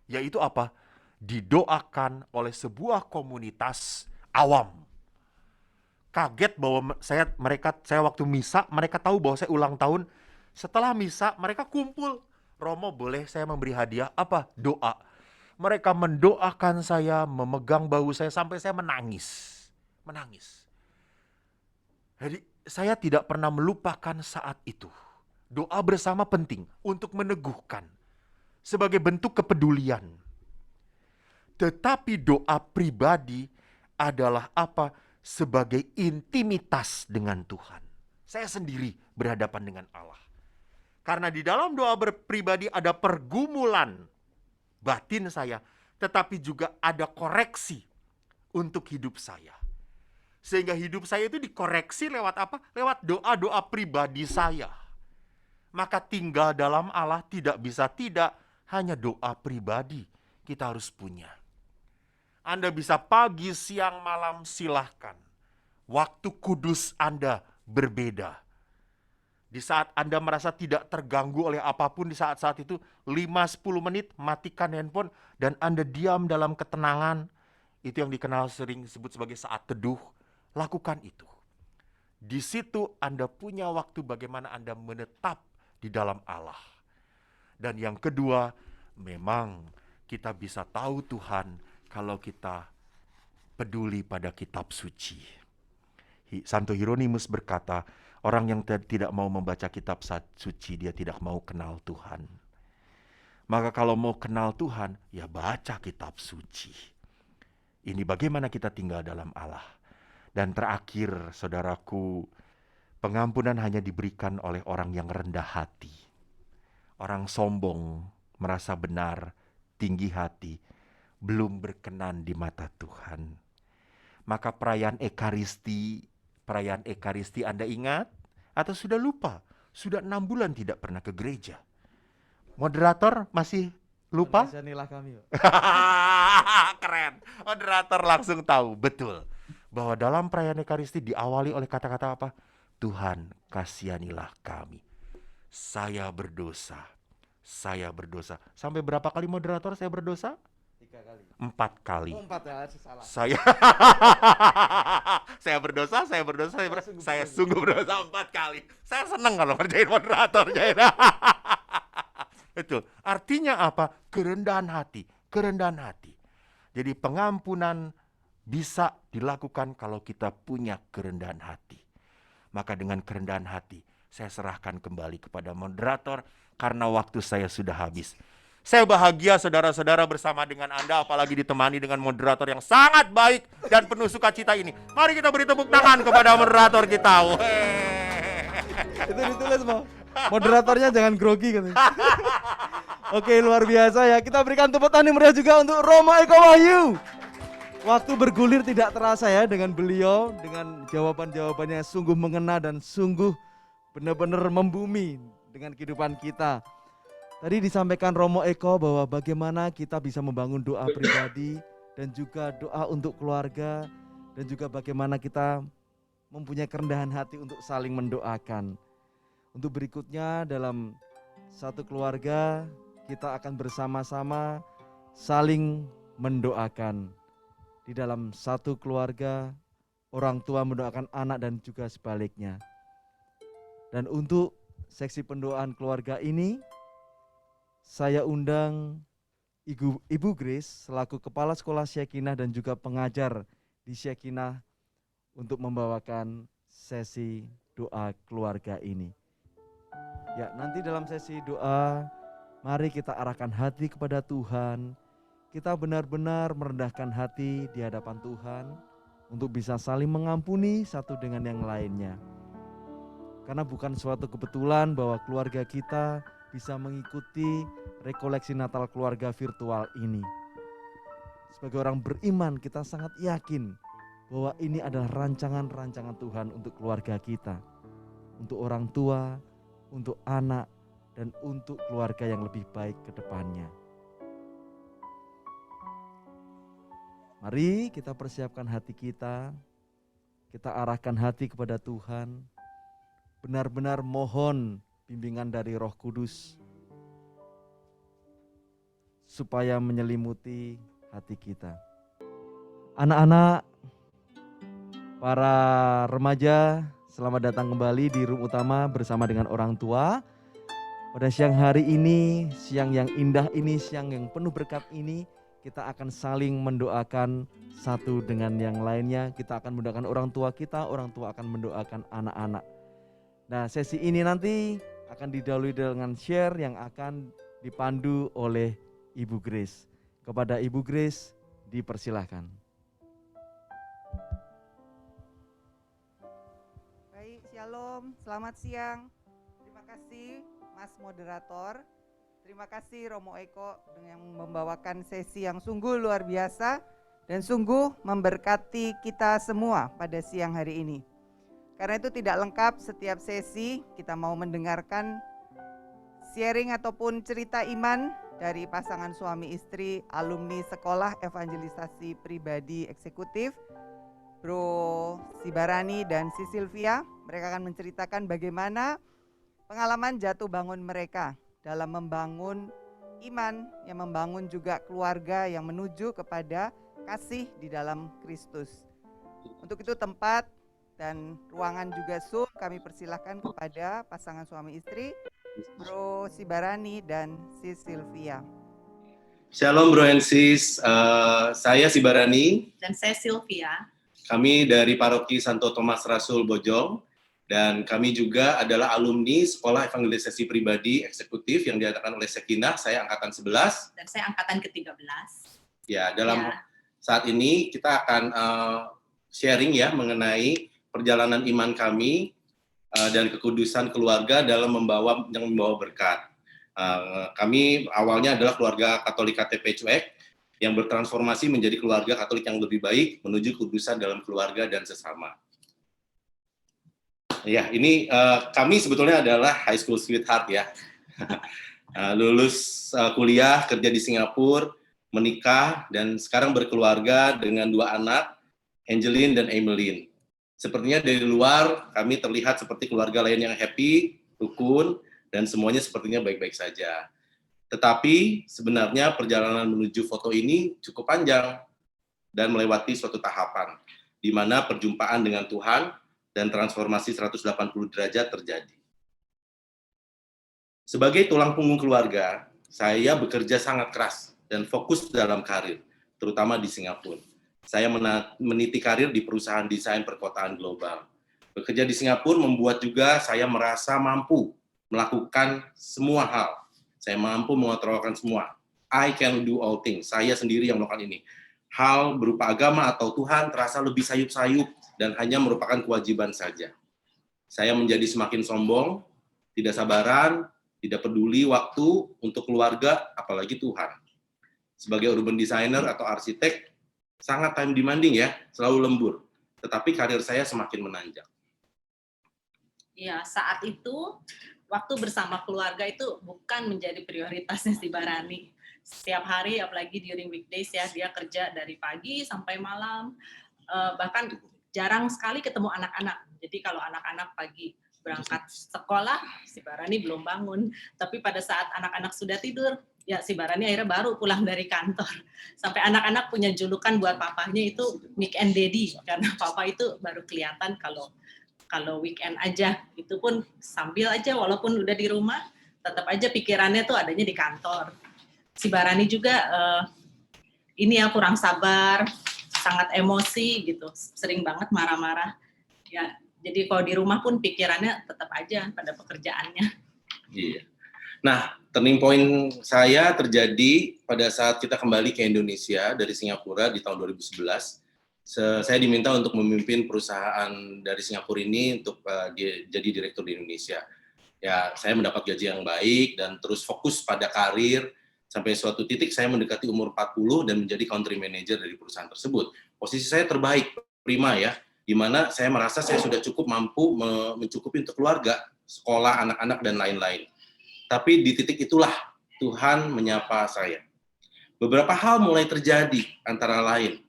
yaitu apa? Didoakan oleh sebuah komunitas awam. Kaget bahwa saya waktu misa, mereka tahu bahwa saya ulang tahun. Setelah misa, mereka kumpul. Romo, boleh saya memberi hadiah? Apa? Doa. Mereka mendoakan saya, memegang bahu saya sampai saya menangis. Menangis. Jadi saya tidak pernah melupakan saat itu. Doa bersama penting untuk meneguhkan sebagai bentuk kepedulian. Tetapi doa pribadi adalah apa? Sebagai intimitas dengan Tuhan. Saya sendiri berhadapan dengan Allah. Karena di dalam doa pribadi ada pergumulan batin saya, tetapi juga ada koreksi untuk hidup saya. Sehingga hidup saya itu dikoreksi lewat apa? Lewat doa-doa pribadi saya. Maka tinggal dalam Allah tidak bisa tidak, hanya doa pribadi kita harus punya. Anda bisa pagi, siang, malam, silahkan. Waktu kudus Anda berbeda. Di saat Anda merasa tidak terganggu oleh apapun di saat-saat itu, 5-10 menit matikan handphone dan Anda diam dalam ketenangan. Itu yang dikenal sering disebut sebagai saat teduh. Lakukan itu. Di situ Anda punya waktu bagaimana Anda menetap di dalam Allah. Dan yang kedua, memang kita bisa tahu Tuhan kalau kita peduli pada kitab suci. Santo Hieronymus berkata, orang yang tidak mau membaca kitab suci, dia tidak mau kenal Tuhan. Maka kalau mau kenal Tuhan, ya baca kitab suci. Ini bagaimana kita tinggal dalam Allah. Dan terakhir, saudaraku, pengampunan hanya diberikan oleh orang yang rendah hati. Orang sombong, merasa benar, tinggi hati, belum berkenan di mata Tuhan. Maka perayaan Ekaristi Anda ingat? Atau sudah lupa? Sudah 6 bulan tidak pernah ke gereja. Moderator masih lupa? Kasihanilah kami. Keren. Moderator langsung tahu, betul. Bahwa dalam perayaan Ekaristi diawali oleh kata-kata apa? Tuhan, kasihanilah kami. Saya berdosa. Saya berdosa. Sampai berapa kali moderator saya berdosa? 3 kali. 4 kali. 4 ya, salah. Saya berdosa, saya sungguh berdosa 4 kali. Saya senang kalau ngerjain moderatornya. Betul. Artinya apa? Kerendahan hati. Jadi pengampunan bisa dilakukan kalau kita punya kerendahan hati. Maka dengan kerendahan hati, saya serahkan kembali kepada moderator karena waktu saya sudah habis. Saya bahagia saudara-saudara bersama dengan Anda, apalagi ditemani dengan moderator yang sangat baik dan penuh sukacita ini. Mari kita beri tepuk tangan kepada moderator kita. Itu ditulis, Bang. Moderatornya jangan grogi katanya. Oke, luar biasa ya. Kita berikan tepuk tangan meriah juga untuk Romo Eko Wahyu. Waktu bergulir tidak terasa ya dengan beliau, dengan jawaban-jawabannya sungguh mengena dan sungguh benar-benar membumi dengan kehidupan kita. Tadi disampaikan Romo Eko bahwa bagaimana kita bisa membangun doa pribadi dan juga doa untuk keluarga dan juga bagaimana kita mempunyai kerendahan hati untuk saling mendoakan. Untuk berikutnya dalam satu keluarga kita akan bersama-sama saling mendoakan. Di dalam satu keluarga, orang tua mendoakan anak dan juga sebaliknya. Dan untuk seksi pendoaan keluarga ini, saya undang Ibu Grace selaku Kepala Sekolah Syekinah dan juga pengajar di Syekinah untuk membawakan sesi doa keluarga ini. Ya, nanti dalam sesi doa, mari kita arahkan hati kepada Tuhan. Kita benar-benar merendahkan hati di hadapan Tuhan untuk bisa saling mengampuni satu dengan yang lainnya. Karena bukan suatu kebetulan bahwa keluarga kita bisa mengikuti rekoleksi Natal keluarga virtual ini. Sebagai orang beriman, kita sangat yakin bahwa ini adalah rancangan-rancangan Tuhan untuk keluarga kita, untuk orang tua, untuk anak, dan untuk keluarga yang lebih baik ke depannya. Mari kita persiapkan hati kita arahkan hati kepada Tuhan, benar-benar mohon bimbingan dari Roh Kudus, supaya menyelimuti hati kita. Anak-anak, para remaja, selamat datang kembali di room utama bersama dengan orang tua. Pada siang hari ini, siang yang indah ini, siang yang penuh berkat ini, kita akan saling mendoakan satu dengan yang lainnya. Kita akan mendoakan orang tua kita, orang tua akan mendoakan anak-anak. Nah, sesi ini nanti akan didahului dengan share yang akan dipandu oleh Ibu Grace. Kepada Ibu Grace, dipersilahkan. Baik, shalom, selamat siang. Terima kasih Mas Moderator. Terima kasih Romo Eko yang membawakan sesi yang sungguh luar biasa dan sungguh memberkati kita semua pada siang hari ini. Karena itu tidak lengkap setiap sesi kita mau mendengarkan sharing ataupun cerita iman dari pasangan suami istri alumni Sekolah Evangelisasi Pribadi Eksekutif, Bro Sibarani dan Si Sylvia. Mereka akan menceritakan bagaimana pengalaman jatuh bangun mereka dalam membangun iman, yang membangun juga keluarga yang menuju kepada kasih di dalam Kristus. Untuk itu tempat dan ruangan juga Zoom kami persilahkan kepada pasangan suami istri, Bro Sibarani dan Sis Sylvia. Shalom Bro and Sis, saya Sibarani. Dan saya Sylvia. Kami dari Paroki Santo Thomas Rasul Bojong. Dan kami juga adalah alumni Sekolah Evangelisasi Pribadi Eksekutif yang diadakan oleh Sekinah. Saya angkatan 11. Dan saya angkatan ke-13. Ya, dalam saat ini kita akan sharing ya mengenai perjalanan iman kami dan kekudusan keluarga dalam membawa berkat. Kami awalnya adalah keluarga Katolik KTP Cuek yang bertransformasi menjadi keluarga Katolik yang lebih baik menuju kekudusan dalam keluarga dan sesama. Ya, ini kami sebetulnya adalah high school sweetheart ya. Lulus kuliah, kerja di Singapura, menikah, dan sekarang berkeluarga dengan 2 anak, Angeline dan Emeline. Sepertinya dari luar kami terlihat seperti keluarga lain yang happy, rukun, dan semuanya sepertinya baik-baik saja. Tetapi sebenarnya perjalanan menuju foto ini cukup panjang dan melewati suatu tahapan, di mana perjumpaan dengan Tuhan dan transformasi 180 derajat terjadi. Sebagai tulang punggung keluarga, saya bekerja sangat keras dan fokus dalam karir, terutama di Singapura. Saya meniti karir di perusahaan desain perkotaan global. Bekerja di Singapura membuat juga saya merasa mampu melakukan semua hal. Saya mampu mengontrolkan semua. I can do all things. Saya sendiri yang melakukan ini. Hal berupa agama atau Tuhan terasa lebih sayup-sayup dan hanya merupakan kewajiban saja. Saya menjadi semakin sombong, tidak sabaran, tidak peduli waktu untuk keluarga, apalagi Tuhan. Sebagai urban designer atau arsitek, sangat time demanding ya, selalu lembur. Tetapi karir saya semakin menanjak. Ya, saat itu, waktu bersama keluarga itu bukan menjadi prioritasnya si Barani. Setiap hari, apalagi during weekdays ya, dia kerja dari pagi sampai malam, bahkan jarang sekali ketemu anak-anak. Jadi kalau anak-anak pagi berangkat sekolah, si Barani belum bangun. Tapi pada saat anak-anak sudah tidur, ya si Barani akhirnya baru pulang dari kantor. Sampai anak-anak punya julukan buat papanya itu weekend daddy, karena papa itu baru kelihatan kalau weekend aja. Itu pun sambil aja, walaupun udah di rumah, tetap aja pikirannya tuh adanya di kantor. Si Barani juga ini ya kurang sabar, sangat emosi gitu, sering banget marah-marah. Ya, jadi kalau di rumah pun pikirannya tetap aja pada pekerjaannya. Iya. Nah, turning point saya terjadi pada saat kita kembali ke Indonesia dari Singapura di tahun 2011. Saya diminta untuk memimpin perusahaan dari Singapura ini untuk jadi direktur di Indonesia. Ya, saya mendapat gaji yang baik dan terus fokus pada karir. Sampai suatu titik saya mendekati umur 40 dan menjadi country manager dari perusahaan tersebut. Posisi saya terbaik, prima ya, di mana saya merasa saya sudah cukup mampu mencukupi untuk keluarga, sekolah, anak-anak, dan lain-lain. Tapi di titik itulah Tuhan menyapa saya. Beberapa hal mulai terjadi, antara lain,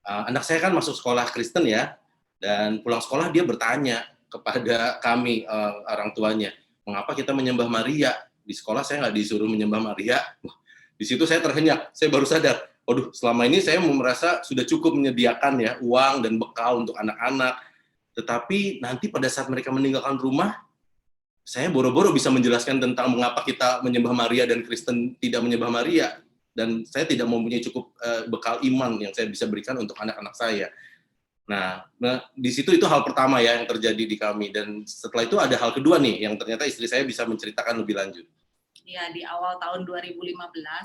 anak saya kan masuk sekolah Kristen ya, dan pulang sekolah dia bertanya kepada kami, orang tuanya, mengapa kita menyembah Maria? Di sekolah saya nggak disuruh menyembah Maria. Wah, di situ saya terhenyak, saya baru sadar, waduh, selama ini saya merasa sudah cukup menyediakan ya uang dan bekal untuk anak-anak, tetapi nanti pada saat mereka meninggalkan rumah, saya boro-boro bisa menjelaskan tentang mengapa kita menyembah Maria dan Kristen tidak menyembah Maria, dan saya tidak mempunyai cukup bekal iman yang saya bisa berikan untuk anak-anak saya. Nah, di situ itu hal pertama ya yang terjadi di kami, dan setelah itu ada hal kedua nih yang ternyata istri saya bisa menceritakan lebih lanjut. Ya, di awal tahun 2015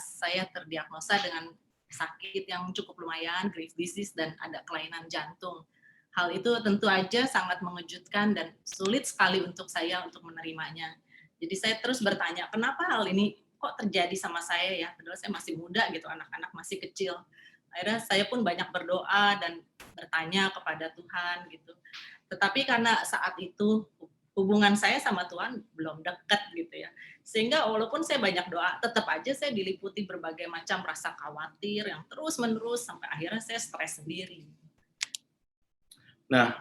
saya terdiagnosa dengan sakit yang cukup lumayan, grave disease dan ada kelainan jantung. Hal itu tentu aja sangat mengejutkan dan sulit sekali untuk saya untuk menerimanya. Jadi saya terus bertanya, kenapa hal ini kok terjadi sama saya ya? Padahal saya masih muda gitu, anak-anak masih kecil. Akhirnya saya pun banyak berdoa dan bertanya kepada Tuhan gitu. Tetapi karena saat itu hubungan saya sama Tuhan belum dekat gitu ya. Sehingga walaupun saya banyak doa, tetap aja saya diliputi berbagai macam rasa khawatir yang terus-menerus sampai akhirnya saya stres sendiri. Nah,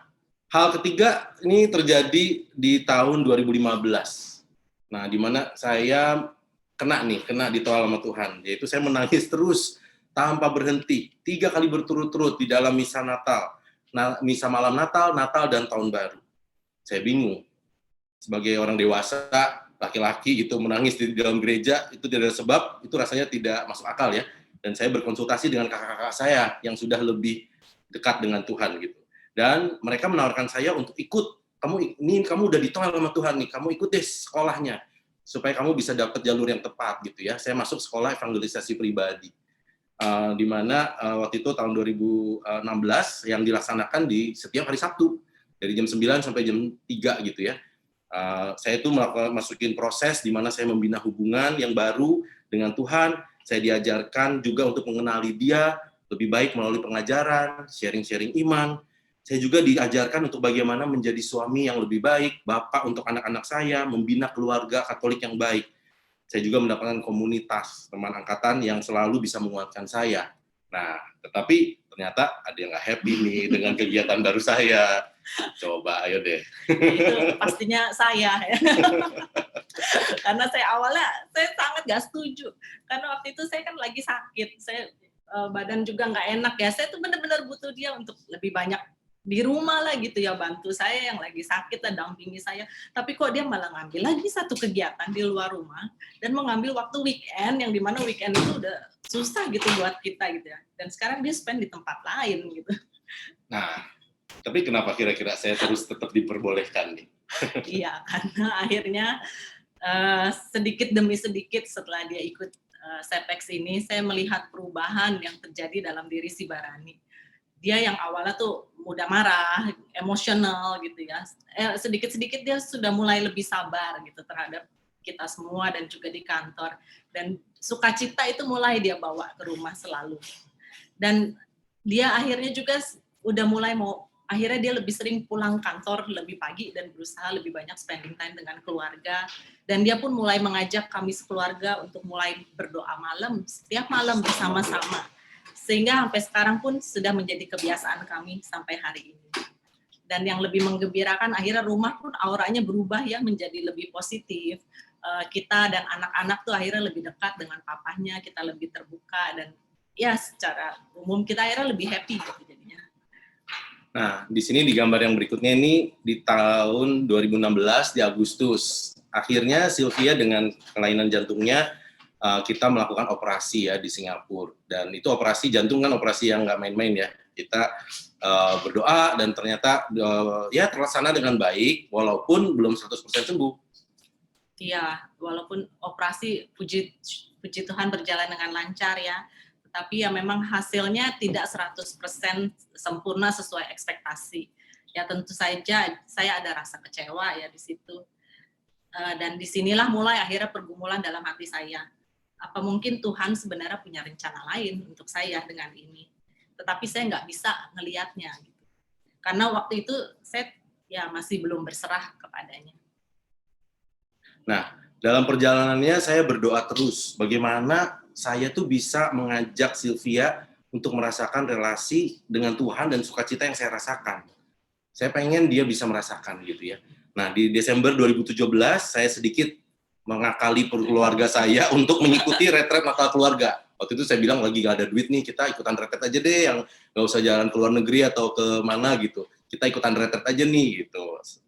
hal ketiga ini terjadi di tahun 2015. Nah, di mana saya kena ditolak sama Tuhan, yaitu saya menangis terus tanpa berhenti 3 kali berturut-turut di dalam misa Natal, misa malam Natal, Natal dan Tahun Baru. Saya bingung. Sebagai orang dewasa, laki-laki itu menangis di dalam gereja itu tidak ada sebab, itu rasanya tidak masuk akal ya. Dan saya berkonsultasi dengan kakak-kakak saya yang sudah lebih dekat dengan Tuhan gitu. Dan mereka menawarkan saya untuk ikut. Kamu udah ditolak sama Tuhan nih, kamu ikut deh sekolahnya supaya kamu bisa dapat jalur yang tepat gitu ya. Saya masuk sekolah evangelisasi pribadi. Di mana waktu itu tahun 2016 yang dilaksanakan di setiap hari Sabtu dari jam 9 sampai jam 3 gitu ya. Saya itu masukin proses di mana saya membina hubungan yang baru dengan Tuhan. Saya diajarkan juga untuk mengenali Dia lebih baik melalui pengajaran, sharing-sharing iman. Saya juga diajarkan untuk bagaimana menjadi suami yang lebih baik, bapak untuk anak-anak saya, membina keluarga Katolik yang baik. Saya juga mendapatkan komunitas teman angkatan yang selalu bisa menguatkan saya. Nah, tetapi ternyata ada yang nggak happy nih dengan kegiatan baru saya. Coba, ayo deh. Itu pastinya saya. Ya. Karena awalnya saya sangat nggak setuju. Karena waktu itu saya kan lagi sakit, saya badan juga nggak enak ya. Saya tuh benar-benar butuh dia untuk lebih banyak di rumah lah gitu ya, bantu saya yang lagi sakit dan dampingi saya. Tapi kok dia malah ngambil lagi satu kegiatan di luar rumah dan mengambil waktu weekend, yang dimana weekend itu udah susah gitu buat kita gitu ya. Dan sekarang dia spend di tempat lain gitu. Nah, tapi kenapa kira-kira saya terus tetap diperbolehkan nih? Iya, karena akhirnya sedikit demi sedikit setelah dia ikut Sepex ini, saya melihat perubahan yang terjadi dalam diri si Barani. Dia yang awalnya tuh mudah marah, emosional gitu ya. Sedikit-sedikit dia sudah mulai lebih sabar gitu terhadap kita semua dan juga di kantor. Dan sukacita itu mulai dia bawa ke rumah selalu. Dan dia akhirnya juga udah mulai akhirnya dia lebih sering pulang kantor lebih pagi dan berusaha lebih banyak spending time dengan keluarga. Dan dia pun mulai mengajak kami sekeluarga untuk mulai berdoa malam, setiap malam bersama-sama. Sehingga sampai sekarang pun sudah menjadi kebiasaan kami sampai hari ini. Dan yang lebih menggembirakan, akhirnya rumah pun auranya berubah ya menjadi lebih positif. Kita dan anak-anak tuh akhirnya lebih dekat dengan papahnya, kita lebih terbuka, dan ya secara umum kita akhirnya lebih happy gitu jadinya. Nah, di sini di gambar yang berikutnya ini di tahun 2016 di Agustus. Akhirnya Sylvia dengan kelainan jantungnya kita melakukan operasi ya di Singapura, dan itu operasi jantung kan operasi yang nggak main-main ya. Kita berdoa dan ternyata ya terlaksana dengan baik walaupun belum 100% sembuh. Iya, walaupun operasi puji Tuhan berjalan dengan lancar ya, tetapi ya memang hasilnya tidak 100% sempurna sesuai ekspektasi. Ya tentu saja saya ada rasa kecewa ya di situ. Dan disinilah mulai akhirnya pergumulan dalam hati saya. Apa mungkin Tuhan sebenarnya punya rencana lain untuk saya dengan ini, tetapi saya nggak bisa ngelihatnya gitu. Karena waktu itu saya ya masih belum berserah kepadanya. Nah, dalam perjalanannya saya berdoa terus bagaimana saya tuh bisa mengajak Sylvia untuk merasakan relasi dengan Tuhan dan sukacita yang saya rasakan. Saya pengen dia bisa merasakan gitu ya. Nah, di Desember 2017 saya sedikit mengakali keluarga saya untuk mengikuti retret Natal keluarga. Waktu itu saya bilang lagi gak ada duit nih, kita ikutan retret aja deh, yang gak usah jalan ke luar negeri atau ke mana gitu. Kita ikutan retret aja nih gitu.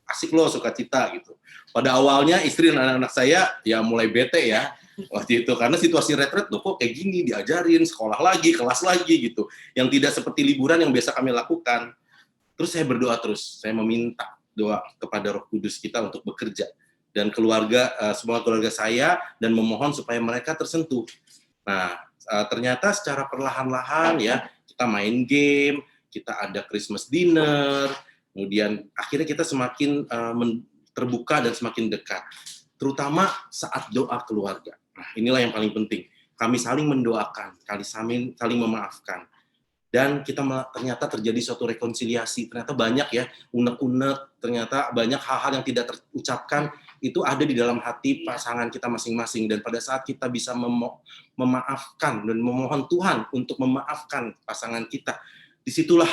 Asik loh, sukacita gitu. Pada awalnya istri dan anak-anak saya ya mulai bete ya waktu itu, karena situasi retret loh kok kayak gini, diajarin sekolah lagi, kelas lagi gitu, yang tidak seperti liburan yang biasa kami lakukan. Terus saya berdoa terus, saya meminta doa kepada Roh Kudus kita untuk bekerja dan keluarga, semua keluarga saya, dan memohon supaya mereka tersentuh. Nah, ternyata secara perlahan-lahan ya, kita main game, kita ada Christmas dinner, kemudian akhirnya kita semakin terbuka dan semakin dekat, terutama saat doa keluarga. Nah, inilah yang paling penting. Kami saling mendoakan, saling memaafkan. Dan kita ternyata terjadi suatu rekonsiliasi. Ternyata banyak ya, unek-unek, ternyata banyak hal-hal yang tidak terucapkan, itu ada di dalam hati pasangan kita masing-masing. Dan pada saat kita bisa memaafkan dan memohon Tuhan untuk memaafkan pasangan kita, disitulah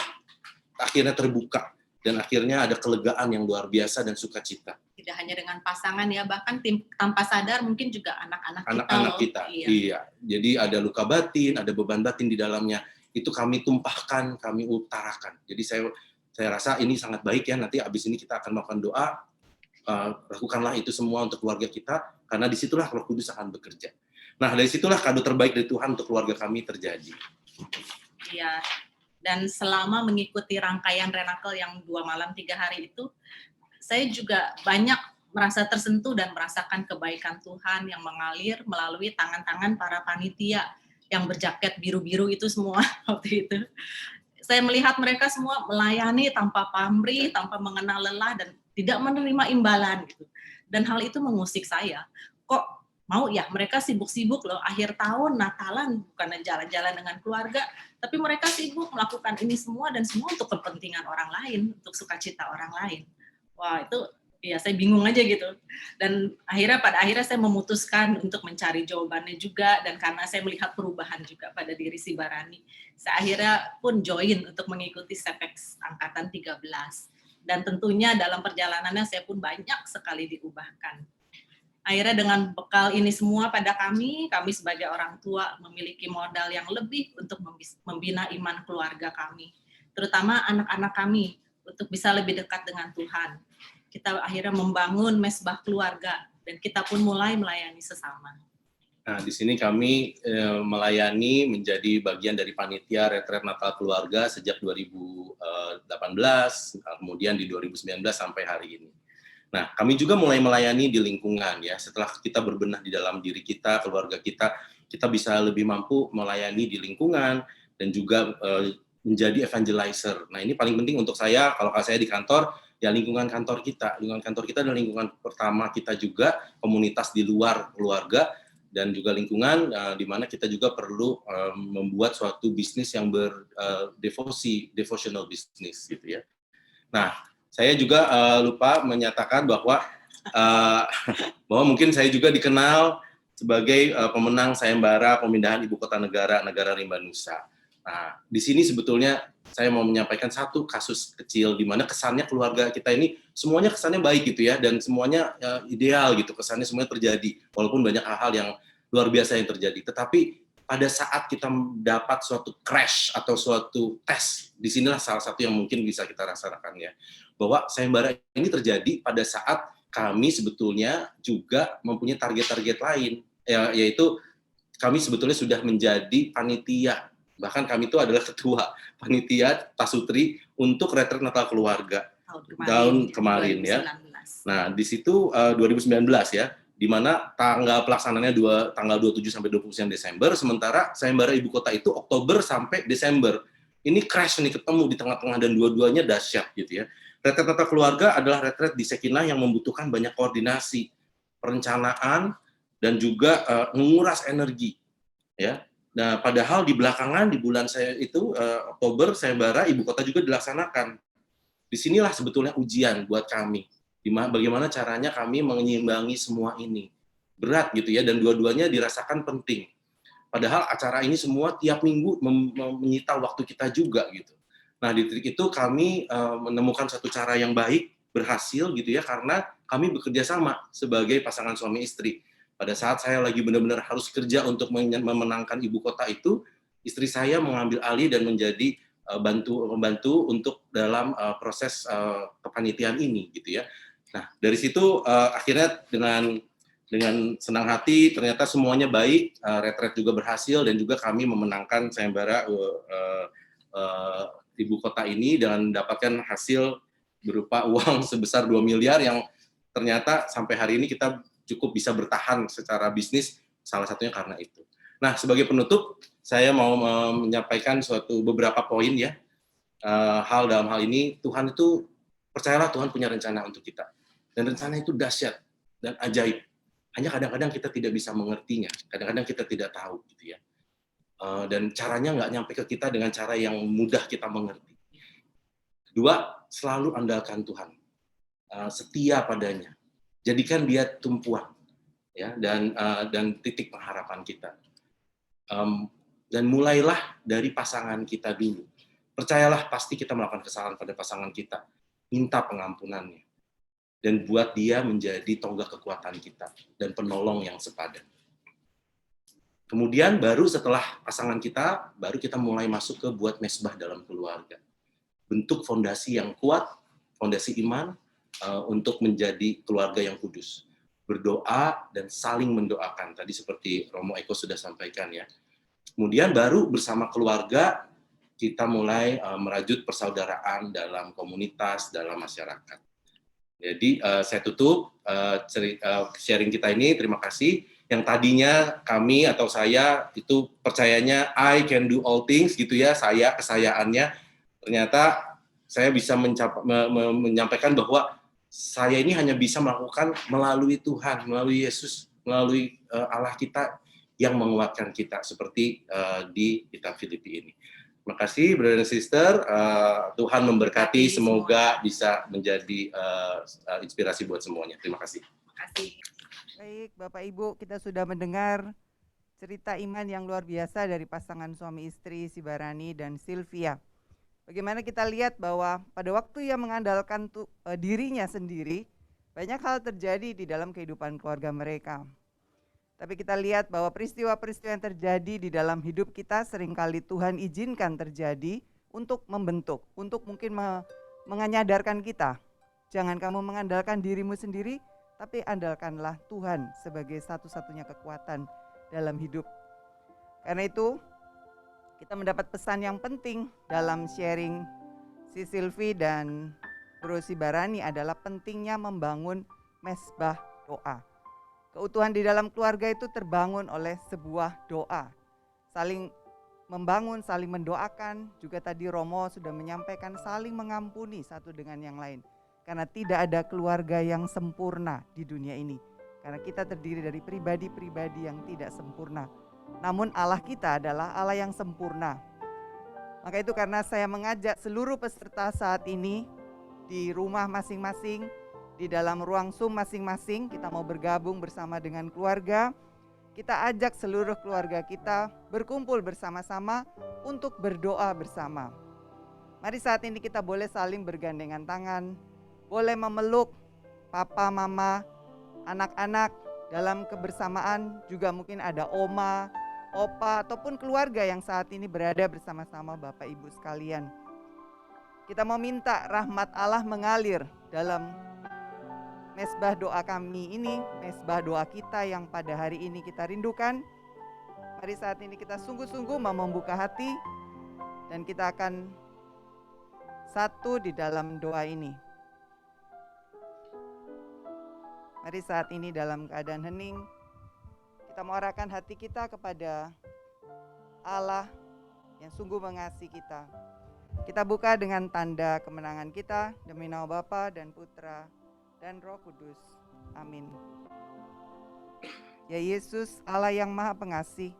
akhirnya terbuka. Dan akhirnya ada kelegaan yang luar biasa dan sukacita. Tidak hanya dengan pasangan ya, bahkan tanpa sadar mungkin juga anak-anak kita. Iya. Jadi ada luka batin, ada beban batin di dalamnya. Itu kami tumpahkan, kami utarakan. Jadi saya rasa ini sangat baik ya, nanti abis ini kita akan melakukan doa, lakukanlah itu semua untuk keluarga kita, karena disitulah Roh Kudus akan bekerja. Nah, dari situlah kado terbaik dari Tuhan untuk keluarga kami terjadi. Iya, dan selama mengikuti rangkaian Renacle yang 2 malam 3 hari itu, saya juga banyak merasa tersentuh dan merasakan kebaikan Tuhan yang mengalir melalui tangan-tangan para panitia yang berjaket biru-biru itu semua waktu itu. Saya melihat mereka semua melayani tanpa pamrih, tanpa mengenal lelah, dan tidak menerima imbalan gitu. Dan hal itu mengusik saya. Kok mau ya mereka sibuk-sibuk loh, akhir tahun, Natalan, bukan jalan-jalan dengan keluarga, tapi mereka sibuk melakukan ini semua, dan semua untuk kepentingan orang lain, untuk sukacita orang lain. Wah, itu ya saya bingung aja gitu. Dan pada akhirnya saya memutuskan untuk mencari jawabannya juga, dan karena saya melihat perubahan juga pada diri si Barani, saya akhirnya pun join untuk mengikuti SEPEX angkatan 13. Dan tentunya dalam perjalanannya saya pun banyak sekali diubahkan. Akhirnya dengan bekal ini semua pada kami sebagai orang tua memiliki modal yang lebih untuk membina iman keluarga kami, terutama anak-anak kami, untuk bisa lebih dekat dengan Tuhan. Kita akhirnya membangun mesbah keluarga, dan kita pun mulai melayani sesama. Nah, di sini kami melayani menjadi bagian dari panitia retret Natal keluarga sejak 2018, kemudian di 2019 sampai hari ini. Nah, kami juga mulai melayani di lingkungan ya. Setelah kita berbenah di dalam diri kita, keluarga kita bisa lebih mampu melayani di lingkungan dan juga menjadi evangelizer. Nah, ini paling penting untuk saya, kalau saya di kantor, ya lingkungan kantor kita. Lingkungan kantor kita adalah lingkungan pertama kita juga, komunitas di luar keluarga, dan juga lingkungan di mana kita juga perlu membuat suatu bisnis yang devotional business gitu ya. Nah, saya juga lupa menyatakan bahwa mungkin saya juga dikenal sebagai pemenang sayembara pemindahan ibu kota negara Rimba Nusa. Nah, di sini sebetulnya saya mau menyampaikan satu kasus kecil di mana kesannya keluarga kita ini semuanya kesannya baik gitu ya, dan semuanya ideal gitu, kesannya semuanya terjadi walaupun banyak hal-hal yang luar biasa yang terjadi. Tetapi pada saat kita dapat suatu crash atau suatu tes, disinilah salah satu yang mungkin bisa kita rasakan ya, bahwa sayembara ini terjadi pada saat kami sebetulnya juga mempunyai target-target lain, yaitu kami sebetulnya sudah menjadi panitia. Bahkan kami itu adalah ketua panitia Pasutri untuk retret Natal keluarga tahun kemarin ya. Nah, di situ 2019 ya, di mana tanggal pelaksananya tanggal 27 sampai 29 Desember, sementara sayembara ibu kota itu Oktober sampai Desember. Ini crash nih, ketemu di tengah-tengah, dan dua-duanya dahsyat gitu ya. Retret Natal keluarga adalah retret di Sekinah yang membutuhkan banyak koordinasi, perencanaan, dan juga menguras energi ya. Nah, padahal di belakangan di bulan saya itu Oktober sayembara ibu kota juga dilaksanakan. Disinilah sebetulnya ujian buat kami. Bagaimana caranya kami menyeimbangi semua ini. Berat gitu ya, dan dua-duanya dirasakan penting. Padahal acara ini semua tiap minggu menyita waktu kita juga gitu. Nah, di titik itu kami menemukan satu cara yang baik, berhasil gitu ya, karena kami bekerja sama sebagai pasangan suami istri. Pada saat saya lagi benar-benar harus kerja untuk memenangkan ibu kota itu, istri saya mengambil alih dan menjadi membantu untuk dalam proses kepanitiaan ini gitu ya. Nah, dari situ akhirnya dengan senang hati ternyata semuanya baik, retret juga berhasil dan juga kami memenangkan sayembara ibu kota ini dengan mendapatkan hasil berupa uang sebesar 2 miliar yang ternyata sampai hari ini kita cukup bisa bertahan secara bisnis, salah satunya karena itu. Nah, sebagai penutup, saya mau menyampaikan beberapa poin ya. Hal dalam hal ini, Tuhan itu, percayalah Tuhan punya rencana untuk kita. Dan rencana itu dahsyat dan ajaib. Hanya kadang-kadang kita tidak bisa mengertinya, kadang-kadang kita tidak tahu gitu ya. Dan caranya nggak nyampe ke kita dengan cara yang mudah kita mengerti. Kedua, selalu andalkan Tuhan, setia padanya, jadikan Dia tumpuan, ya, dan titik pengharapan kita. Dan mulailah dari pasangan kita dulu. Percayalah pasti kita melakukan kesalahan pada pasangan kita, minta pengampunannya, dan buat dia menjadi tonggak kekuatan kita dan penolong yang sepadan. Kemudian baru setelah pasangan kita, baru kita mulai masuk ke buat mesbah dalam keluarga. Bentuk fondasi yang kuat, fondasi iman, untuk menjadi keluarga yang kudus. Berdoa dan saling mendoakan. Tadi seperti Romo Eko sudah sampaikan ya. Kemudian baru bersama keluarga, kita mulai merajut persaudaraan dalam komunitas, dalam masyarakat. Jadi saya tutup sharing kita ini, terima kasih. Yang tadinya kami atau saya itu percayanya I can do all things gitu ya, kesayaannya. Ternyata saya bisa menyampaikan bahwa saya ini hanya bisa melakukan melalui Tuhan, melalui Yesus, melalui Allah kita yang menguatkan kita seperti di kitab Filipi ini. Terima kasih, brother and sister. Tuhan memberkati, semoga bisa menjadi inspirasi buat semuanya. Terima kasih. Terima kasih. Baik, Bapak Ibu, kita sudah mendengar cerita iman yang luar biasa dari pasangan suami istri Sibarani dan Sylvia. Bagaimana kita lihat bahwa pada waktu ia mengandalkan dirinya sendiri, banyak hal terjadi di dalam kehidupan keluarga mereka. Tapi kita lihat bahwa peristiwa-peristiwa yang terjadi di dalam hidup kita seringkali Tuhan izinkan terjadi untuk membentuk, untuk mungkin menyadarkan kita. Jangan kamu mengandalkan dirimu sendiri, tapi andalkanlah Tuhan sebagai satu-satunya kekuatan dalam hidup. Karena itu, kita mendapat pesan yang penting dalam sharing si Sylvie dan Bro Sibarani adalah pentingnya membangun mesbah doa. Keutuhan di dalam keluarga itu terbangun oleh sebuah doa. Saling membangun, saling mendoakan. Juga tadi Romo sudah menyampaikan saling mengampuni satu dengan yang lain. Karena tidak ada keluarga yang sempurna di dunia ini. Karena kita terdiri dari pribadi-pribadi yang tidak sempurna. Namun Allah kita adalah Allah yang sempurna. Maka itu karena saya mengajak seluruh peserta saat ini di rumah masing-masing, di dalam ruang Zoom masing-masing, kita mau bergabung bersama dengan keluarga. Kita ajak seluruh keluarga kita berkumpul bersama-sama untuk berdoa bersama. Mari saat ini kita boleh saling bergandengan tangan, boleh memeluk papa, mama, anak-anak dalam kebersamaan, juga mungkin ada oma, opa, ataupun keluarga yang saat ini berada bersama-sama Bapak Ibu sekalian. Kita mau minta rahmat Allah mengalir dalam mesbah doa kami ini, mesbah doa kita yang pada hari ini kita rindukan. Mari saat ini kita sungguh-sungguh mau membuka hati dan kita akan satu di dalam doa ini. Mari saat ini dalam keadaan hening, kita mau arahkan hati kita kepada Allah yang sungguh mengasihi kita. Kita buka dengan tanda kemenangan kita demi nama Bapa dan Putra dan Roh Kudus. Amin. Ya Yesus, Allah yang Maha Pengasih,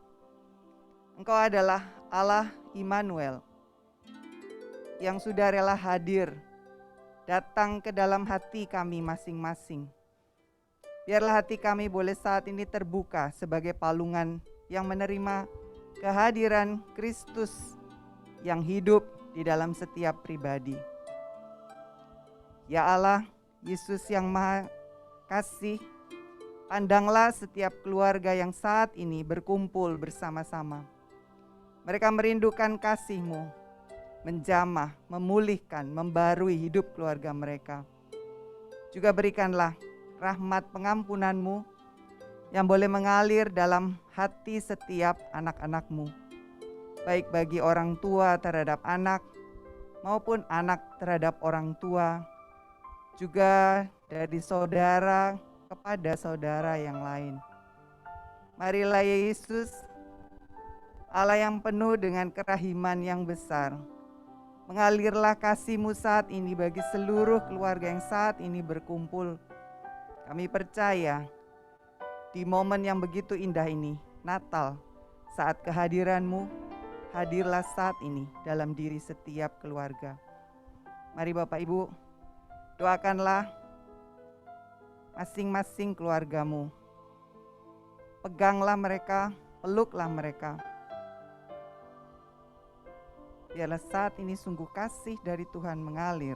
Engkau adalah Allah Immanuel yang sudah rela hadir datang ke dalam hati kami masing-masing. Biarlah hati kami boleh saat ini terbuka sebagai palungan yang menerima kehadiran Kristus yang hidup di dalam setiap pribadi. Ya Allah, Yesus yang Maha Kasih, pandanglah setiap keluarga yang saat ini berkumpul bersama-sama. Mereka merindukan kasih-Mu, menjamah, memulihkan, membarui hidup keluarga mereka. Juga berikanlah rahmat pengampunan-Mu yang boleh mengalir dalam hati setiap anak-anak-Mu, baik bagi orang tua terhadap anak maupun anak terhadap orang tua, juga dari saudara kepada saudara yang lain. Marilah Yesus, Allah yang penuh dengan kerahiman yang besar, mengalirlah kasih-Mu saat ini bagi seluruh keluarga yang saat ini berkumpul. Kami percaya di momen yang begitu indah ini, Natal, saat kehadiran-Mu, hadirlah saat ini dalam diri setiap keluarga. Mari Bapak Ibu, doakanlah masing-masing keluarga-Mu. Peganglah mereka, peluklah mereka. Biarlah saat ini sungguh kasih dari Tuhan mengalir.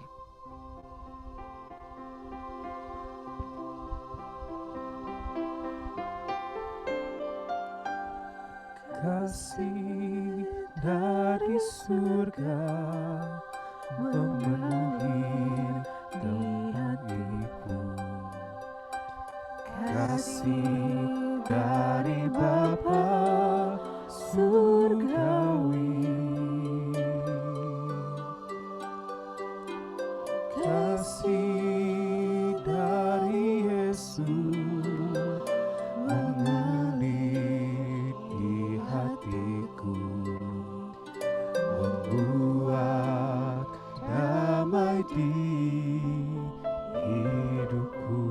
Kasih dari surga memenuhi dalam hatiku. Kasih dari Bapa surgawi. Kasih dari Yesus mengalir di hatiku, membuat damai di hidupku.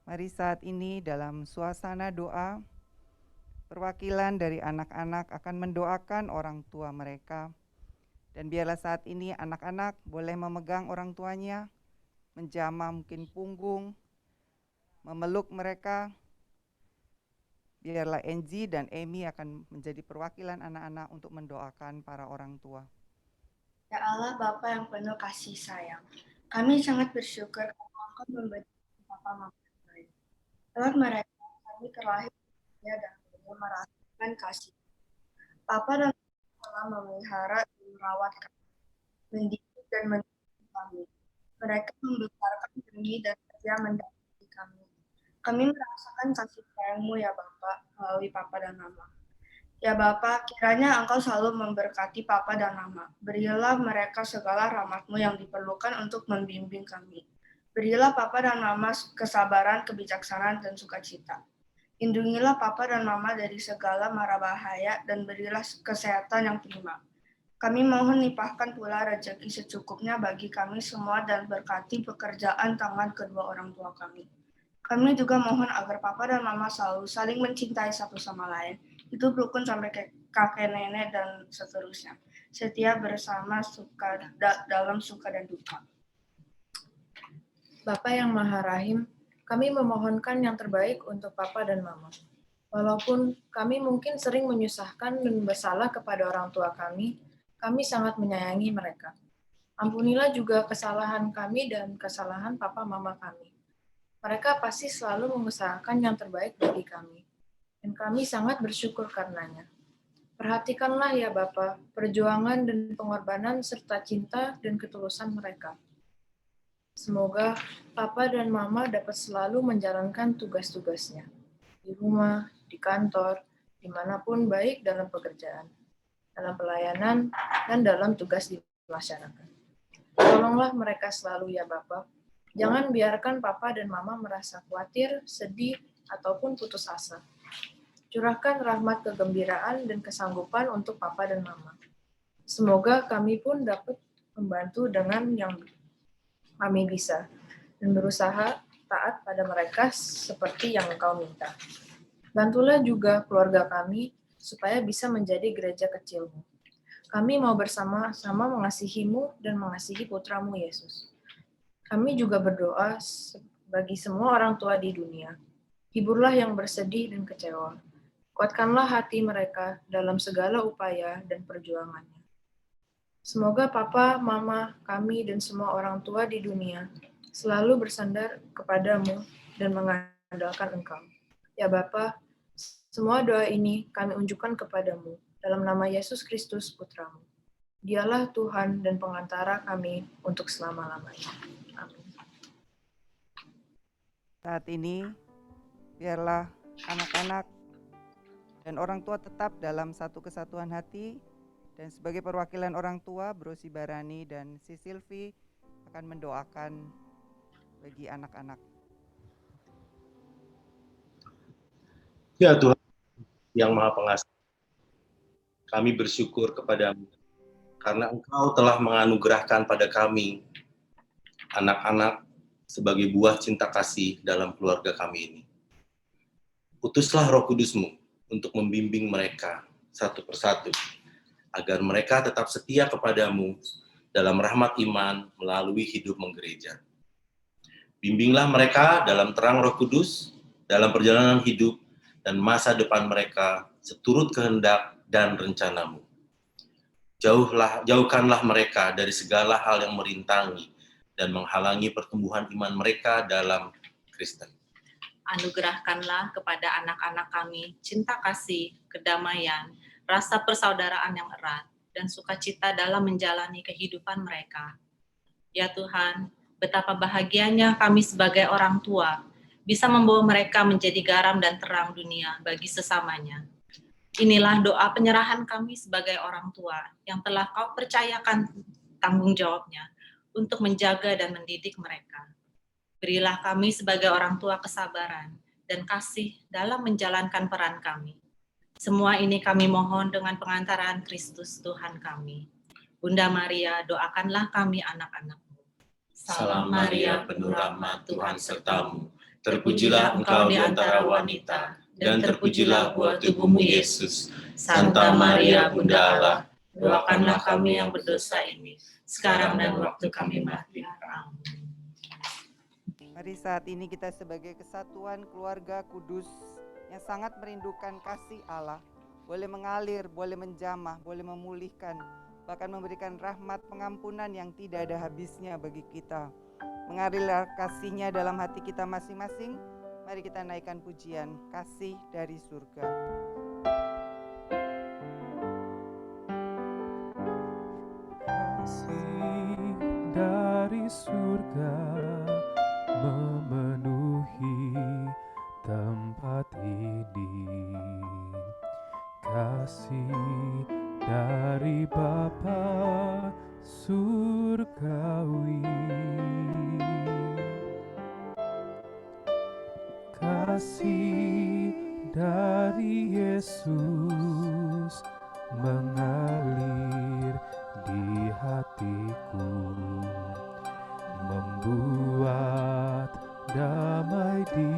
Mari saat ini dalam suasana doa, perwakilan dari anak-anak akan mendoakan orang tua mereka. Dan biarlah saat ini anak-anak boleh memegang orang tuanya, menjamah mungkin punggung, memeluk mereka. Biarlah Angie dan Amy akan menjadi perwakilan anak-anak untuk mendoakan para orang tua. Ya Allah, Bapa yang penuh kasih sayang, kami sangat bersyukur karena Engkau memberi Bapa Mama yang baik. Lewat mereka, kami terlahir dan boleh merasakan kasih. Papa dan Mama telah memelihara dan merawat kami, mendidik dan mendidik kami. Mereka membesarkan kami dan setia mendampingi kami. Kami merasakan kasih sayang-Mu ya Bapa, melalui Papa dan Mama. Ya Bapa, kiranya Engkau selalu memberkati Papa dan Mama. Berilah mereka segala rahmat-Mu yang diperlukan untuk membimbing kami. Berilah Papa dan Mama kesabaran, kebijaksanaan, dan sukacita. Lindungilah Papa dan Mama dari segala mara bahaya dan berilah kesehatan yang prima. Kami mohon limpahkan pula rezeki secukupnya bagi kami semua dan berkati pekerjaan tangan kedua orang tua kami. Kami juga mohon agar Papa dan Mama selalu saling mencintai satu sama lain. Itu rukun sampai ke kakek nenek dan seterusnya. Setia bersama dalam suka dan duka. Bapa yang Maha Rahim, kami memohonkan yang terbaik untuk Papa dan Mama. Walaupun kami mungkin sering menyusahkan dan bersalah kepada orang tua kami sangat menyayangi mereka. Ampunilah juga kesalahan kami dan kesalahan Papa Mama kami. Mereka pasti selalu mengusahakan yang terbaik bagi kami, dan kami sangat bersyukur karenanya. Perhatikanlah ya Bapa, perjuangan dan pengorbanan serta cinta dan ketulusan mereka. Semoga Papa dan Mama dapat selalu menjalankan tugas-tugasnya, di rumah, di kantor, dimanapun baik dalam pekerjaan, dalam pelayanan, dan dalam tugas di masyarakat. Tolonglah mereka selalu ya Bapa. Jangan biarkan Papa dan Mama merasa khawatir, sedih, ataupun putus asa. Curahkan rahmat kegembiraan dan kesanggupan untuk Papa dan Mama. Semoga kami pun dapat membantu dengan yang kami bisa, dan berusaha taat pada mereka seperti yang Engkau minta. Bantulah juga keluarga kami, supaya bisa menjadi gereja kecil-Mu. Kami mau bersama-sama mengasihi-Mu dan mengasihi Putra-Mu Yesus. Kami juga berdoa bagi semua orang tua di dunia, Hiburlah yang bersedih dan kecewa. Kuatkanlah hati mereka dalam segala upaya dan perjuangannya. Semoga Papa, Mama, kami, dan semua orang tua di dunia selalu bersandar kepadamu dan mengandalkan Engkau. Ya Bapa, semua doa ini kami unjukkan kepadamu dalam nama Yesus Kristus Putramu. Dialah Tuhan dan pengantara kami untuk selama-lamanya. Amin. Saat ini, biarlah anak-anak dan orang tua tetap dalam satu kesatuan hati, dan sebagai perwakilan orang tua, Bro Sibarani dan Si Silvi akan mendoakan bagi anak-anak. Ya Tuhan yang Maha Pengasih, kami bersyukur kepadamu karena Engkau telah menganugerahkan pada kami anak-anak sebagai buah cinta kasih dalam keluarga kami ini. Utuslah Roh Kudus-Mu untuk membimbing mereka satu persatu, agar mereka tetap setia kepadamu dalam rahmat iman melalui hidup menggereja. Bimbinglah mereka dalam terang Roh Kudus, dalam perjalanan hidup dan masa depan mereka seturut kehendak dan rencanamu. Jauhkanlah mereka dari segala hal yang merintangi dan menghalangi pertumbuhan iman mereka dalam Kristen. Anugerahkanlah kepada anak-anak kami cinta kasih, kedamaian, rasa persaudaraan yang erat, dan sukacita dalam menjalani kehidupan mereka. Ya Tuhan, betapa bahagianya kami sebagai orang tua bisa membawa mereka menjadi garam dan terang dunia bagi sesamanya. Inilah doa penyerahan kami sebagai orang tua yang telah Kau percayakan tanggung jawabnya untuk menjaga dan mendidik mereka. Berilah kami sebagai orang tua kesabaran dan kasih dalam menjalankan peran kami. Semua ini kami mohon dengan pengantaran Kristus Tuhan kami. Bunda Maria, doakanlah kami anak-anak-Mu. Salam Maria, penuh rahmat, Tuhan sertamu. Terpujilah Engkau di antara wanita, dan terpujilah buah tubuhmu Yesus. Santa Maria, Bunda Allah, doakanlah kami yang berdosa ini, sekarang dan waktu kami mati. Amin. Mari saat ini kita sebagai kesatuan keluarga kudus yang sangat merindukan kasih Allah, boleh mengalir, boleh menjamah, boleh memulihkan, bahkan memberikan rahmat pengampunan yang tidak ada habisnya bagi kita. Mengalirlah kasih-Nya dalam hati kita masing-masing. Mari kita naikkan pujian kasih dari surga. Kasih dari surga memenuhi tempat ini. Kasih dari Bapa surgawi. Kasih dari Yesus mengalir di hatiku, membuat damai di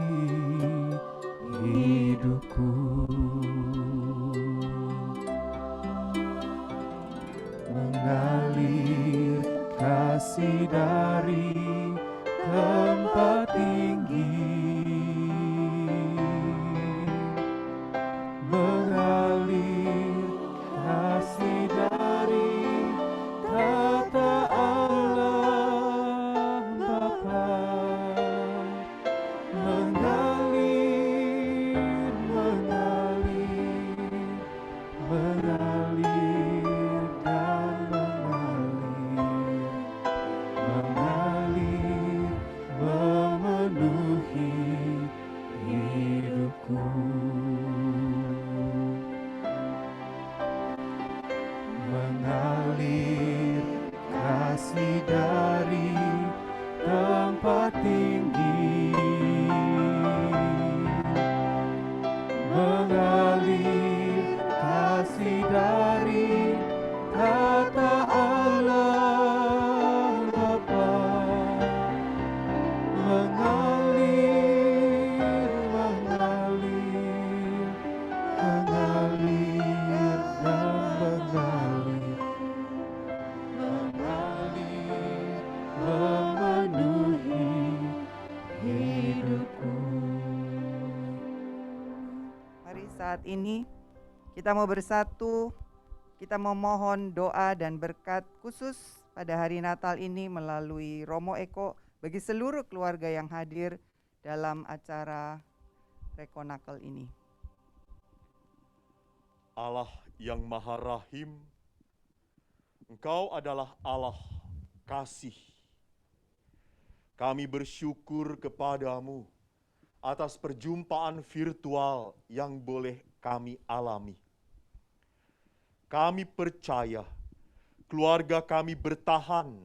hidupku. Mengalir kasih dari tempat tinggi, mengalir kasih dari tata Allah Bapa, mengalir, mengalir, mengalir dan mengalir, mengalir, memenuhi hidupku. Mengalir kasih dari tempat tinggi, mengalir kasih dari tata Allah Bapa, mengalir, mengalir, mengalir dan mengalir, memenuhi hidupku. saat ini kita mau bersatu, kita memohon doa dan berkat khusus pada hari Natal ini melalui Romo Eko bagi seluruh keluarga yang hadir dalam acara Rekonakel ini. Allah yang Maha Rahim, Engkau adalah Allah kasih. Kami bersyukur kepadamu atas perjumpaan virtual yang boleh kami alami. Kami percaya keluarga kami bertahan,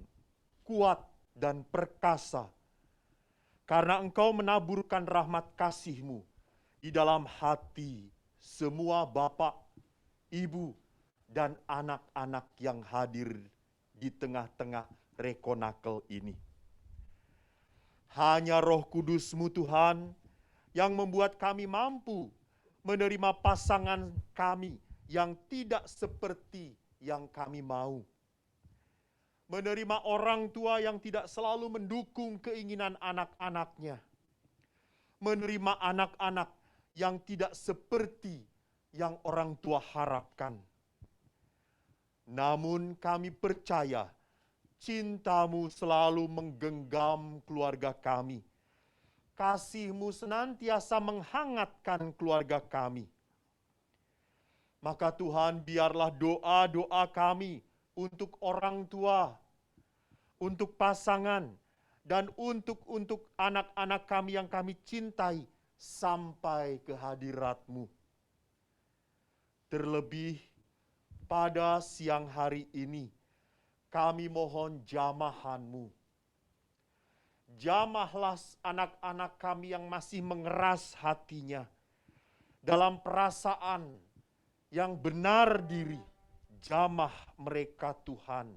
kuat dan perkasa karena Engkau menaburkan rahmat kasih-Mu di dalam hati semua bapak, ibu, dan anak-anak yang hadir di tengah-tengah Rekonakel ini. Hanya Roh Kudus-Mu Tuhan yang membuat kami mampu menerima pasangan kami yang tidak seperti yang kami mau. Menerima orang tua yang tidak selalu mendukung keinginan anak-anaknya. Menerima anak-anak yang tidak seperti yang orang tua harapkan. Namun kami percaya cinta-Mu selalu menggenggam keluarga kami. Kasih-Mu senantiasa menghangatkan keluarga kami. Maka Tuhan, biarlah doa-doa kami untuk orang tua, untuk pasangan, dan untuk anak-anak kami yang kami cintai sampai ke hadirat-Mu. Terlebih pada siang hari ini, kami mohon jamahan-Mu. Jamahlah anak-anak kami yang masih mengeras hatinya dalam perasaan yang benar diri. Jamah mereka Tuhan,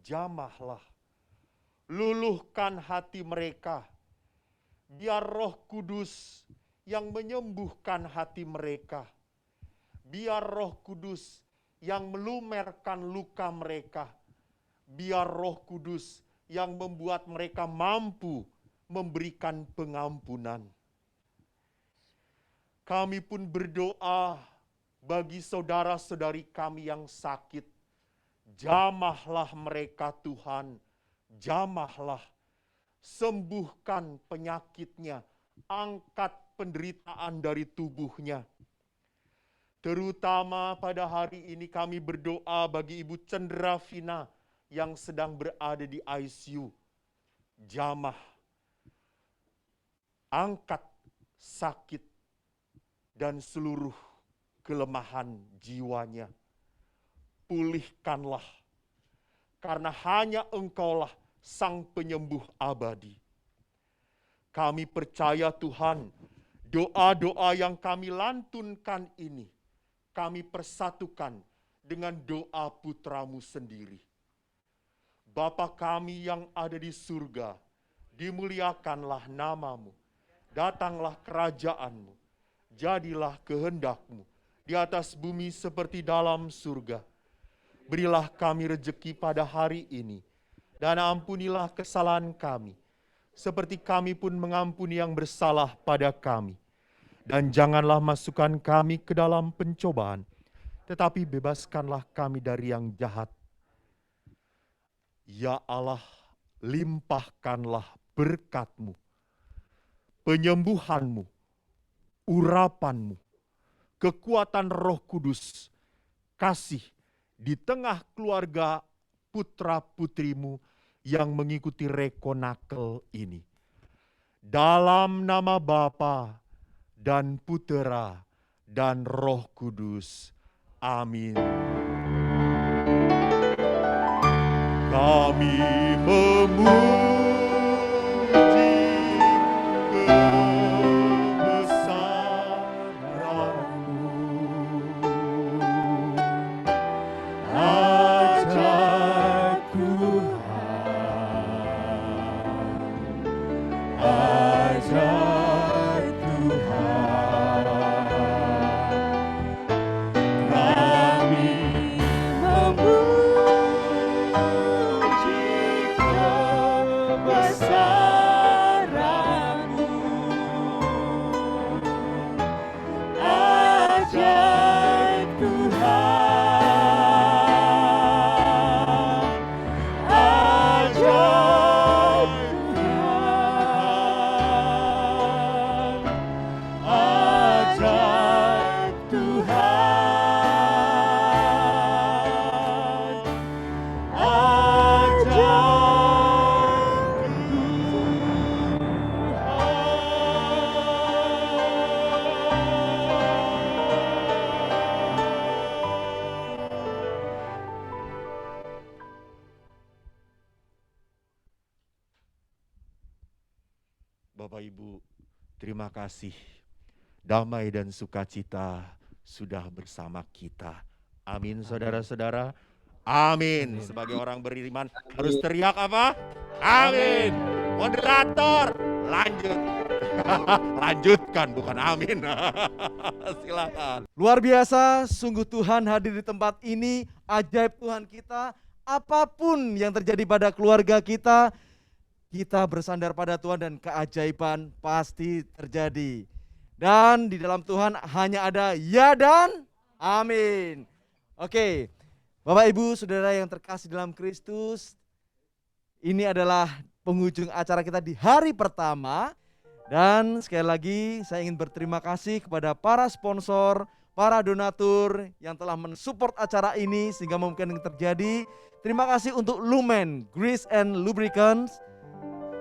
jamahlah. Luluhkan hati mereka, biar Roh Kudus yang menyembuhkan hati mereka. Biar Roh Kudus yang melumerkan luka mereka. Biar Roh Kudus yang membuat mereka mampu memberikan pengampunan. Kami pun berdoa bagi saudara-saudari kami yang sakit. Jamahlah mereka Tuhan, jamahlah. Sembuhkan penyakitnya, angkat penderitaan dari tubuhnya. Terutama pada hari ini kami berdoa bagi Ibu Cendra Vina yang sedang berada di ICU. Jamah, angkat sakit dan seluruh kelemahan jiwanya. Pulihkanlah, karena hanya Engkaulah Sang Penyembuh abadi. Kami percaya Tuhan, doa-doa yang kami lantunkan ini, kami persatukan dengan doa putra-Mu sendiri. Bapa kami yang ada di surga, dimuliakanlah nama-Mu, datanglah kerajaan-Mu, jadilah kehendak-Mu, di atas bumi seperti dalam surga. Berilah kami rejeki pada hari ini, dan ampunilah kesalahan kami, seperti kami pun mengampuni yang bersalah pada kami. Dan janganlah masukkan kami ke dalam pencobaan, tetapi bebaskanlah kami dari yang jahat. Ya Allah, limpahkanlah berkat-Mu, penyembuhan-Mu, urapan-Mu, kekuatan Roh Kudus, kasih di tengah keluarga putra-putrimu yang mengikuti Rekonakel ini. Dalam nama Bapa dan Putera dan Roh Kudus. Amin. Kami memuji Bapak Ibu, terima kasih. Damai dan sukacita sudah bersama kita. Amin, saudara-saudara. Amin. Sebagai orang beriman harus teriak apa? Amin. Moderator, lanjut. Lanjutkan, bukan amin. Silakan. Luar biasa, sungguh Tuhan hadir di tempat ini, ajaib Tuhan kita. Apapun yang terjadi pada keluarga kita bersandar pada Tuhan dan keajaiban pasti terjadi. Dan di dalam Tuhan hanya ada ya dan amin. Oke, Bapak Ibu Saudara yang terkasih dalam Kristus, ini adalah penghujung acara kita di hari pertama. Dan sekali lagi saya ingin berterima kasih kepada para sponsor, para donatur yang telah mensupport acara ini sehingga mungkin terjadi. Terima kasih untuk Lumen Grease and Lubricants.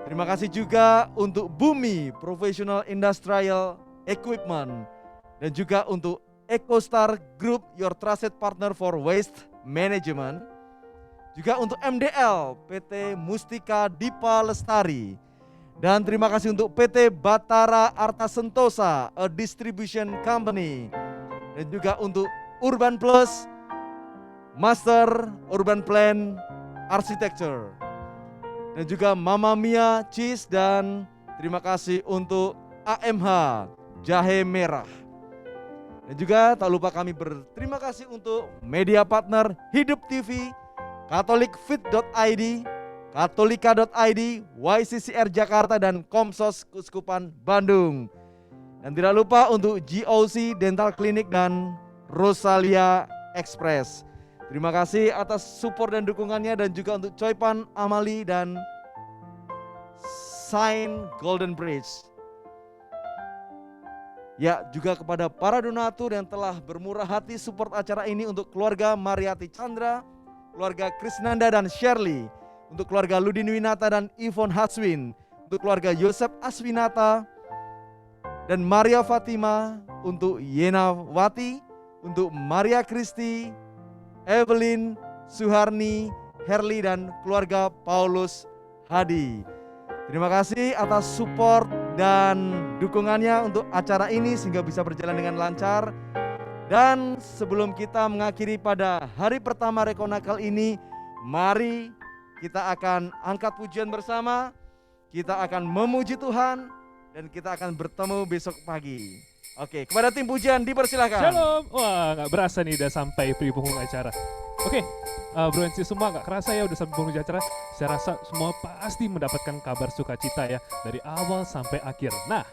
Terima kasih juga untuk Bumi Professional Industrial Equipment. Dan juga untuk EcoStar Group, your trusted partner for waste management. Juga untuk MDL, PT Mustika Dipa Lestari. Dan terima kasih untuk PT Batara Arta Sentosa, a distribution company. Dan juga untuk Urban Plus, Master Urban Plan Architecture. Dan juga Mama Mia Cheese, dan terima kasih untuk AMH Jahe Merah. Dan juga tak lupa kami berterima kasih untuk media partner Hidup TV, katolikfit.id, katolika.id, YCCR Jakarta, dan Komsos Keuskupan Bandung. Dan tidak lupa untuk GOC Dental Clinic dan Rosalia Express. Terima kasih atas support dan dukungannya, dan juga untuk Coipan Amali dan Sign Golden Bridge. Ya, juga kepada para donatur yang telah bermurah hati support acara ini, untuk keluarga Mariati Chandra, keluarga Krisnanda dan Shirley, untuk keluarga Ludin Winata dan Yvonne Haswin, untuk keluarga Yosef Aswinata dan Maria Fatima, untuk Yena Wati, untuk Maria Kristi, Evelyn, Suharni, Herli, dan keluarga Paulus Hadi. Terima kasih atas support dan dukungannya untuk acara ini sehingga bisa berjalan dengan lancar. Dan sebelum kita mengakhiri pada hari pertama Rekonakal ini, mari kita akan angkat pujian bersama, kita akan memuji Tuhan, dan kita akan bertemu besok pagi. Oke, kepada tim pujian dipersilakan. Shalom. Wah, nggak berasa nih udah sampai di penghujung acara. Oke, bro and sis semua, nggak kerasa ya udah sampai penghujung acara. Saya rasa semua pasti mendapatkan kabar sukacita ya dari awal sampai akhir. Nah,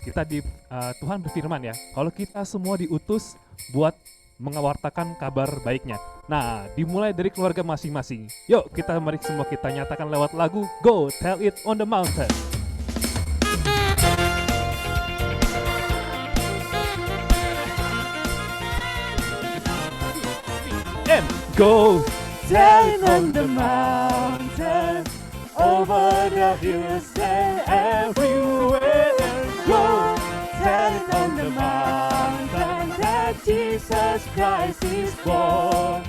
kita Tuhan berfirman ya, kalau kita semua diutus buat mengawartakan kabar baiknya. Nah, dimulai dari keluarga masing-masing. Yuk, mari semua kita nyatakan lewat lagu Go Tell It on the Mountain. And go tell it on the mountain, over the hills and everywhere. Go tell it on the mountain that Jesus Christ is born.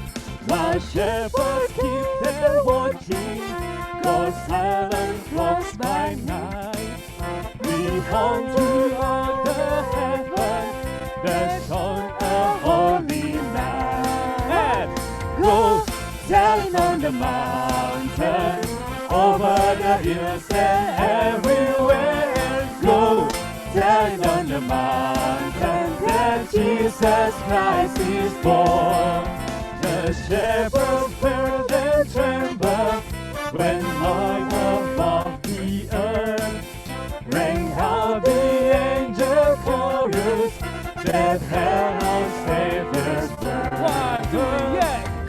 While shepherds keep their watching, go silent flocks by night. Behold to the heaven, there shone a holy night. And go tell it on the mountain, over the hills and everywhere. Go tell it on the mountain that Jesus Christ is born. The shepherds heard and trembled when high above the earth rang out the angel chorus that herald our Savior's birth.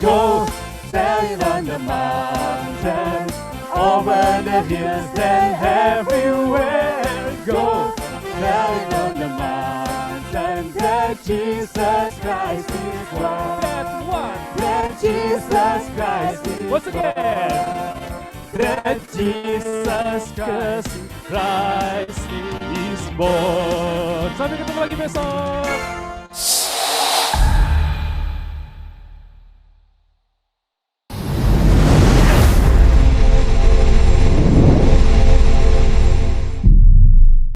Go tell it on the mountain, over the hills and everywhere. Go tell it on the mountain that Jesus Christ is born. That's one. That Jesus Christ is born. Once again. That Jesus Christ is born. Sampai ketemu lagi besok.